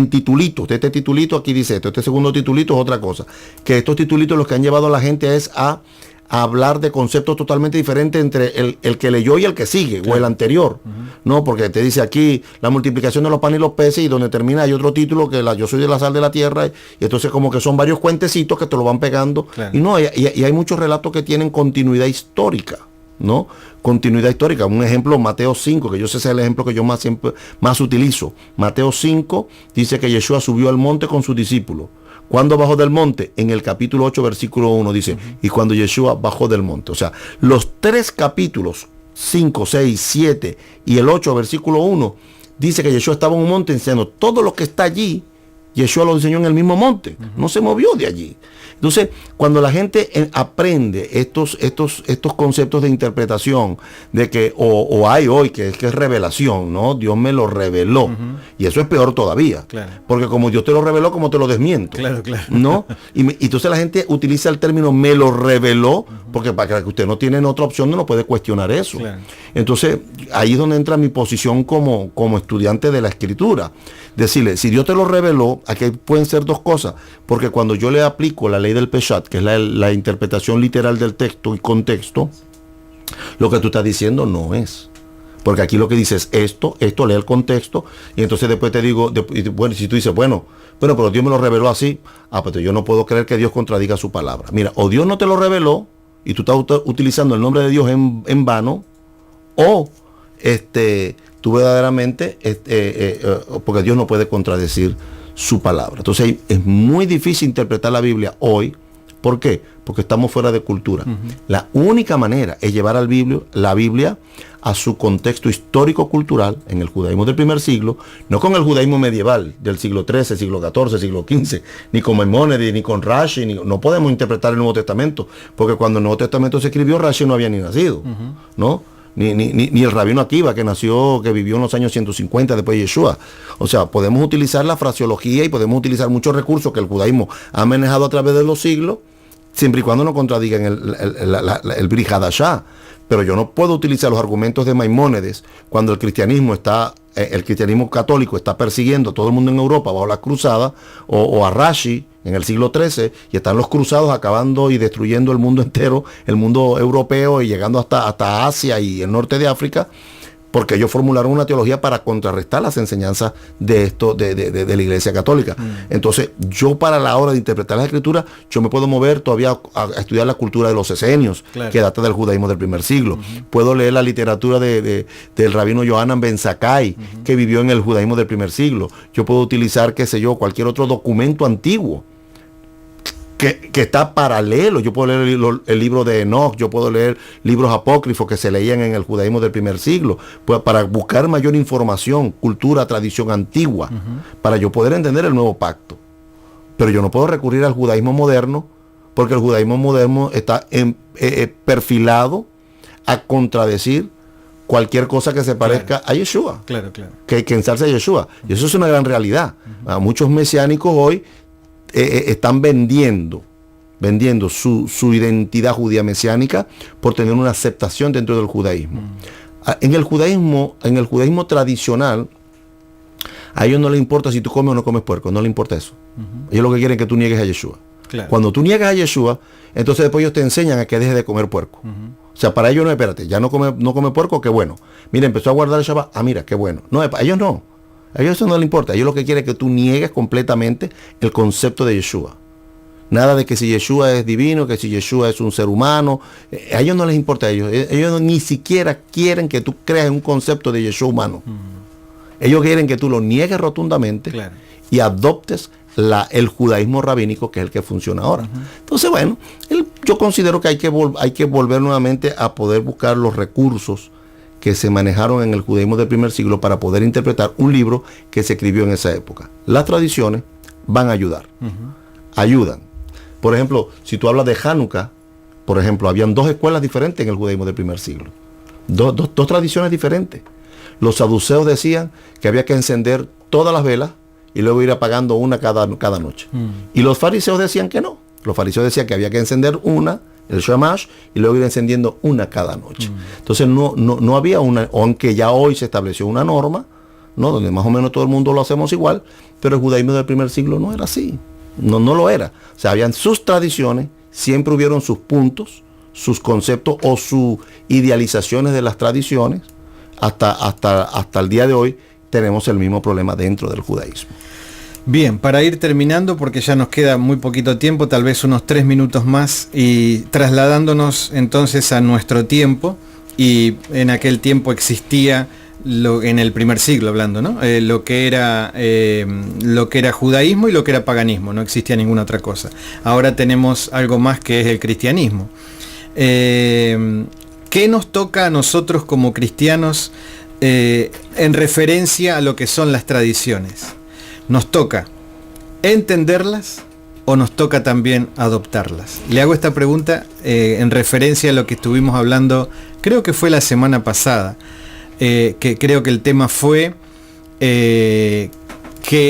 titulitos. Este titulito aquí dice esto, este segundo titulito es otra cosa. Que estos titulitos los que han llevado a la gente es a hablar de conceptos totalmente diferentes entre el que leyó y el que sigue, claro, o el anterior. No, porque te dice aquí la multiplicación de los panes y los peces, y donde termina hay otro título que yo soy de la sal de la tierra, y entonces como que son varios cuentecitos que te lo van pegando. Claro. Y no, y hay muchos relatos que tienen continuidad histórica, ¿no? Continuidad histórica. Un ejemplo, Mateo 5, que yo sé ese es el ejemplo que yo más utilizo. Mateo 5 dice que Yeshua subió al monte con sus discípulos. ¿Cuándo bajó del monte? En el capítulo 8, versículo 1 dice, y cuando Yeshua bajó del monte. O sea, los tres capítulos, 5, 6, 7 y el 8, versículo 1, dice que Yeshua estaba en un monte enseñando. Todo lo que está allí, Yeshua lo enseñó en el mismo monte. No se movió de allí. Entonces, cuando la gente aprende estos conceptos de interpretación, de que, o hay hoy, que es revelación, ¿no? Dios me lo reveló. Y eso es peor todavía. Claro. Porque como Dios te lo reveló, como te lo desmiento. Claro, claro. ¿No? Y entonces la gente utiliza el término me lo reveló, porque para que usted no tiene otra opción, no puede cuestionar eso. Claro. Entonces, ahí es donde entra mi posición como estudiante de la Escritura. Decirle, si Dios te lo reveló, aquí pueden ser dos cosas, porque cuando yo le aplico la ley del Peshat, que es la interpretación literal del texto y contexto, lo que tú estás diciendo no es. Porque aquí lo que dices es esto, lee el contexto, y entonces después te digo, bueno, si tú dices, bueno, pero Dios me lo reveló así, pues yo no puedo creer que Dios contradiga su palabra. Mira, o Dios no te lo reveló, y tú estás utilizando el nombre de Dios en vano, o tú verdaderamente, porque Dios no puede contradecir su palabra. Entonces es muy difícil interpretar la Biblia hoy ¿Por qué? Porque estamos fuera de cultura. La única manera es llevar la Biblia a su contexto histórico-cultural en el judaísmo del primer siglo, no con el judaísmo medieval del siglo XIII, siglo XIV, siglo XV, ni con Maimónides, ni con Rashi, no podemos interpretar el Nuevo Testamento, porque cuando el Nuevo Testamento se escribió, Rashi no había ni nacido, ¿no? Ni el rabino Akiva, que vivió en los años 150 después de Yeshua. O sea, podemos utilizar la fraseología y podemos utilizar muchos recursos que el judaísmo ha manejado a través de los siglos, siempre y cuando no contradigan el Brit Hadashah. Pero yo no puedo utilizar los argumentos de Maimónides cuando el cristianismo católico está persiguiendo a todo el mundo en Europa bajo las cruzadas, o a Rashi en el siglo XIII, y están los cruzados acabando y destruyendo el mundo entero, el mundo europeo, y llegando hasta Asia y el norte de África, porque ellos formularon una teología para contrarrestar las enseñanzas de la Iglesia Católica. Entonces, yo para la hora de interpretar la Escritura, yo me puedo mover todavía a estudiar la cultura de los esenios, que data del judaísmo del primer siglo. Puedo leer la literatura del rabino Yohanan Ben Zakkai, que vivió en el judaísmo del primer siglo. Yo puedo utilizar, cualquier otro documento antiguo que está paralelo. Yo puedo leer el libro de Enoch, yo puedo leer libros apócrifos que se leían en el judaísmo del primer siglo, pues, para buscar mayor información, cultura, tradición antigua, para yo poder entender el nuevo pacto. Pero yo no puedo recurrir al judaísmo moderno, porque el judaísmo moderno está perfilado a contradecir cualquier cosa que se parezca a Yeshua, que ensalce a Yeshua. Y eso es una gran realidad. Muchos mesiánicos hoy están vendiendo su identidad judía mesiánica por tener una aceptación dentro del judaísmo. En el judaísmo tradicional, a ellos no les importa si tú comes o no comes puerco, no les importa eso. Ellos lo que quieren es que tú niegues a Yeshua. Cuando tú niegas a Yeshua, entonces después ellos te enseñan a que dejes de comer puerco. O sea, para ellos no, espérate, ya no come puerco, qué bueno. Mira, empezó a guardar el Shabbat, mira, qué bueno. No, a ellos no. A ellos eso no les importa. A ellos lo que quieren es que tú niegues completamente el concepto de Yeshua. Nada de que si Yeshua es divino, que si Yeshua es un ser humano. A ellos no les importa a ellos. Ellos ni siquiera quieren que tú creas en un concepto de Yeshua humano. Ellos quieren que tú lo niegues rotundamente y adoptes el judaísmo rabínico, que es el que funciona ahora. Entonces, bueno, yo considero que hay que volver nuevamente a poder buscar los recursos que se manejaron en el judaísmo del primer siglo para poder interpretar un libro que se escribió en esa época. Las tradiciones van a ayudar. Ayudan. Por ejemplo, si tú hablas de Hanukkah, por ejemplo, habían dos escuelas diferentes en el judaísmo del primer siglo. Dos tradiciones diferentes. Los saduceos decían que había que encender todas las velas y luego ir apagando una cada noche. Y los fariseos decían que no. Los fariseos decían que había que encender una, el Shamash, y luego ir encendiendo una cada noche. Entonces no había una, aunque ya hoy se estableció una norma, ¿no? Donde más o menos todo el mundo lo hacemos igual, pero el judaísmo del primer siglo no era así. No lo era. O sea, habían sus tradiciones, siempre hubieron sus puntos, sus conceptos o sus idealizaciones de las tradiciones. Hasta el día de hoy tenemos el mismo problema dentro del judaísmo. Bien, para ir terminando, porque ya nos queda muy poquito tiempo, tal vez unos 3 minutos más, y trasladándonos entonces a nuestro tiempo, y en aquel tiempo existía, en el primer siglo hablando, ¿no? Lo que era judaísmo y lo que era paganismo, no existía ninguna otra cosa. Ahora tenemos algo más que es el cristianismo. ¿Qué nos toca a nosotros como cristianos en referencia a lo que son las tradiciones? ¿Nos toca entenderlas o nos toca también adoptarlas? Le hago esta pregunta en referencia a lo que estuvimos hablando, creo que fue la semana pasada, que creo que el tema fue que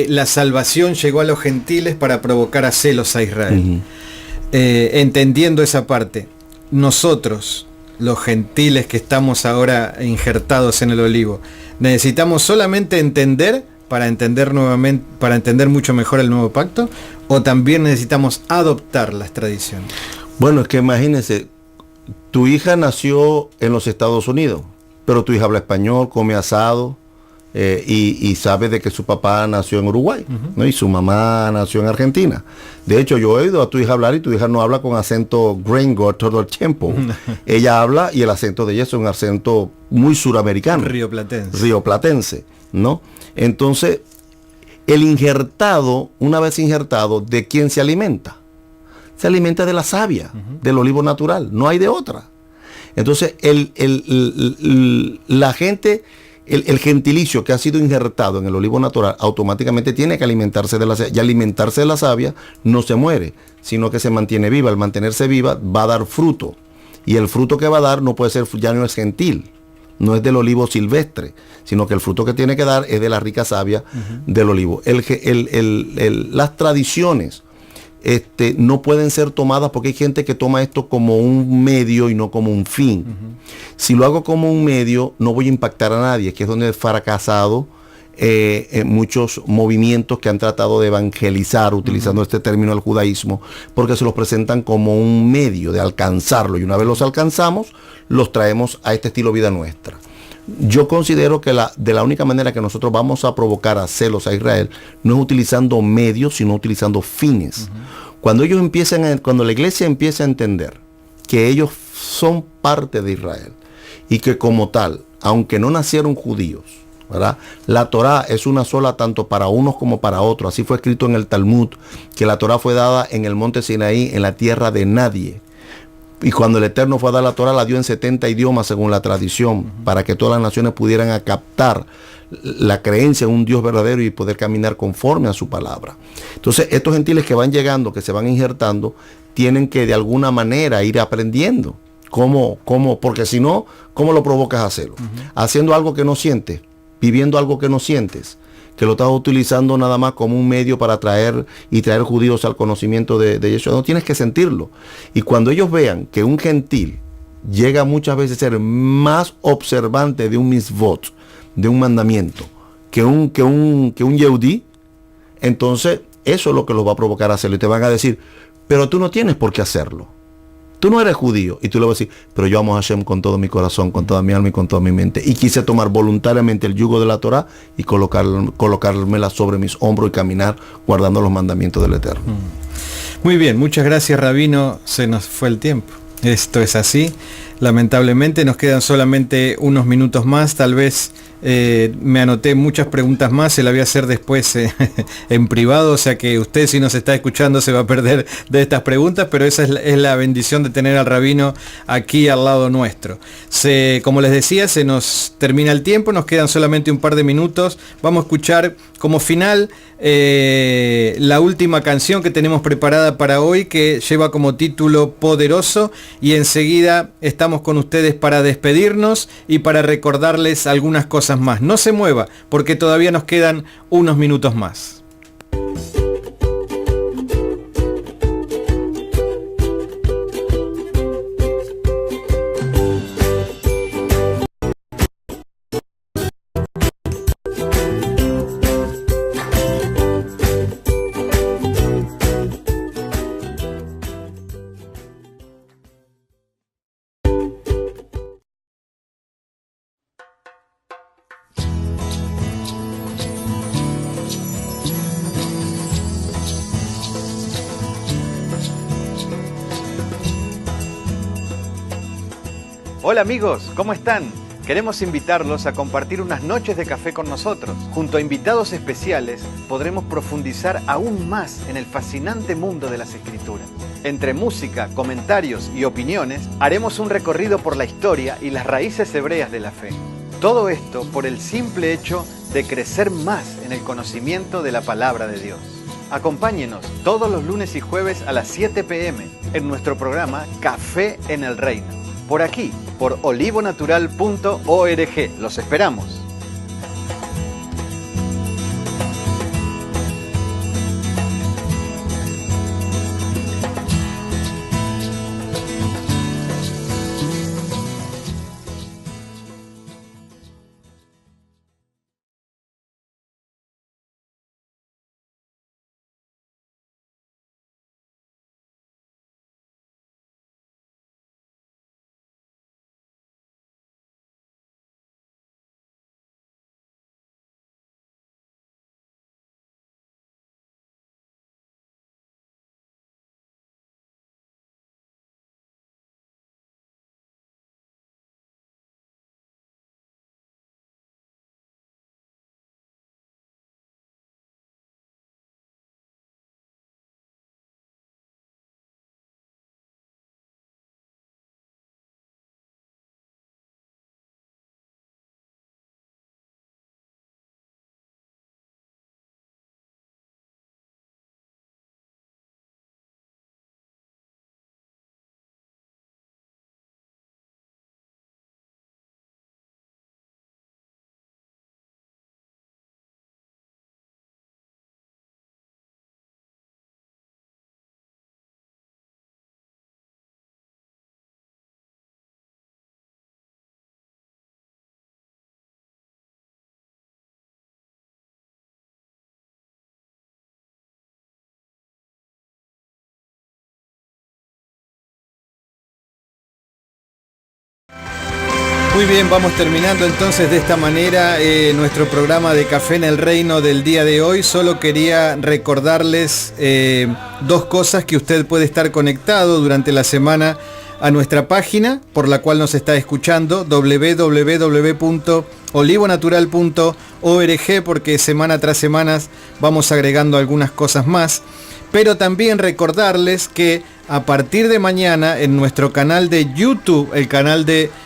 la salvación llegó a los gentiles para provocar a celos a Israel. Entendiendo esa parte, nosotros, los gentiles que estamos ahora injertados en el olivo, necesitamos solamente entender para entender nuevamente, para entender mucho mejor el nuevo pacto, o también necesitamos adoptar las tradiciones. Bueno, es que imagínense, tu hija nació en los Estados Unidos, pero tu hija habla español, come asado, y sabe de que su papá nació en Uruguay, ¿no? Y su mamá nació en Argentina. De hecho, yo he oído a tu hija hablar y tu hija no habla con acento gringo todo el tiempo. Ella habla y el acento de ella es un acento muy suramericano. Rioplatense, ¿no? Entonces, el injertado, una vez injertado, ¿de quién se alimenta? se alimenta de la savia, del olivo natural, no hay de otra. Entonces, la gente, el gentilicio que ha sido injertado en el olivo natural, automáticamente tiene que alimentarse de la savia. Y alimentarse de la savia no se muere, sino que se mantiene viva. Al mantenerse viva, va a dar fruto. Y el fruto que va a dar no puede ser, ya no es gentil, no es del olivo silvestre, sino que el fruto que tiene que dar es de la rica savia del olivo. Las tradiciones no pueden ser tomadas porque hay gente que toma esto como un medio y no como un fin. Si lo hago como un medio, no voy a impactar a nadie, que es donde he fracasado muchos movimientos que han tratado de evangelizar, utilizando este término del judaísmo, porque se los presentan como un medio de alcanzarlo, y una vez los alcanzamos, los traemos a este estilo de vida nuestra. Yo considero que de la única manera que nosotros vamos a provocar a celos a Israel no es utilizando medios, sino utilizando fines. Cuando la iglesia empieza a entender que ellos son parte de Israel y que como tal, aunque no nacieron judíos, ¿verdad?, la Torá es una sola tanto para unos como para otros. Así fue escrito en el Talmud, que la Torá fue dada en el monte Sinaí, en la tierra de nadie. Y cuando el Eterno fue a dar la Torá, la dio en 70 idiomas según la tradición, para que todas las naciones pudieran captar la creencia en un Dios verdadero y poder caminar conforme a su palabra. Entonces, estos gentiles que van llegando, que se van injertando, tienen que de alguna manera ir aprendiendo porque si no, ¿cómo lo provocas a hacerlo? Haciendo algo que no sientes, viviendo algo que no sientes, que lo estás utilizando nada más como un medio para traer judíos al conocimiento de Yeshua. No tienes que sentirlo. Y cuando ellos vean que un gentil llega muchas veces a ser más observante de un misvot, de un mandamiento, que un yehudí, entonces eso es lo que los va a provocar a hacerlo. Y te van a decir, pero tú no tienes por qué hacerlo. Tú no eres judío. Y tú le vas a decir, pero yo amo a Hashem con todo mi corazón, con toda mi alma y con toda mi mente. Y quise tomar voluntariamente el yugo de la Torá y colocármela sobre mis hombros y caminar guardando los mandamientos del Eterno. Muy bien, muchas gracias, Rabino. Se nos fue el tiempo. Esto es así. Lamentablemente nos quedan solamente unos minutos más. Tal vez me anoté muchas preguntas más, se las voy a hacer después en privado, o sea que usted, si nos está escuchando, se va a perder de estas preguntas, pero esa es la bendición de tener al rabino aquí al lado nuestro. Como les decía, se nos termina el tiempo, nos quedan solamente un par de minutos. Vamos a escuchar como final la última canción que tenemos preparada para hoy, que lleva como título Poderoso, y enseguida estamos con ustedes para despedirnos y para recordarles algunas cosas más. No se mueva, porque todavía nos quedan unos minutos más. Hola amigos, ¿cómo están? Queremos invitarlos a compartir unas noches de café con nosotros. Junto a invitados especiales podremos profundizar aún más en el fascinante mundo de las Escrituras. Entre música, comentarios y opiniones, haremos un recorrido por la historia y las raíces hebreas de la fe. Todo esto por el simple hecho de crecer más en el conocimiento de la palabra de Dios. Acompáñenos todos los lunes y jueves a las 7 p.m. en nuestro programa Café en el Reino. Por aquí, por olivonatural.org. Los esperamos. Muy bien, vamos terminando entonces de esta manera nuestro programa de Café en el Reino del día de hoy. Solo quería recordarles dos cosas: que usted puede estar conectado durante la semana a nuestra página por la cual nos está escuchando, www.olivonatural.org, porque semana tras semana vamos agregando algunas cosas más. Pero también recordarles que a partir de mañana en nuestro canal de YouTube,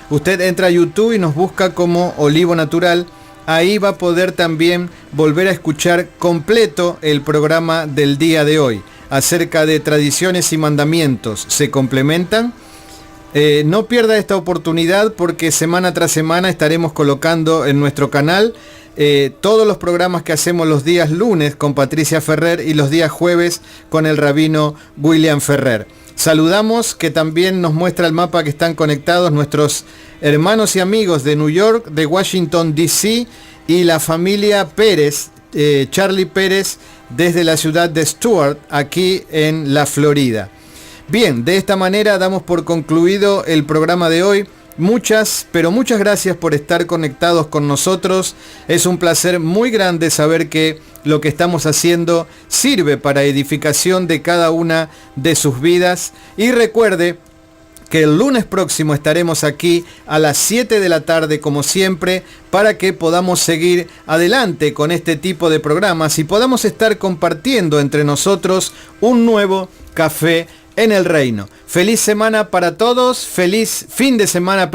usted entra a YouTube y nos busca como Olivo Natural, ahí va a poder también volver a escuchar completo el programa del día de hoy, acerca de tradiciones y mandamientos, se complementan. No pierda esta oportunidad, porque semana tras semana estaremos colocando en nuestro canal todos los programas que hacemos los días lunes con Patricia Ferrer y los días jueves con el rabino William Ferrer. Saludamos, que también nos muestra el mapa que están conectados nuestros hermanos y amigos de New York, de Washington DC, y la familia Pérez, Charlie Pérez, desde la ciudad de Stuart, aquí en la Florida. Bien, de esta manera damos por concluido el programa de hoy. Muchas gracias por estar conectados con nosotros. Es un placer muy grande saber que lo que estamos haciendo sirve para edificación de cada una de sus vidas. Y recuerde que el lunes próximo estaremos aquí a las 7 de la tarde, como siempre, para que podamos seguir adelante con este tipo de programas y podamos estar compartiendo entre nosotros un nuevo café en el reino. Feliz semana para todos, feliz fin de semana,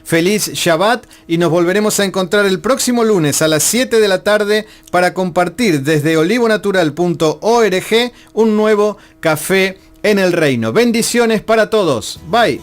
feliz Shabbat, y nos volveremos a encontrar el próximo lunes a las 7 de la tarde para compartir desde olivonatural.org un nuevo café en el reino. Bendiciones para todos. Bye.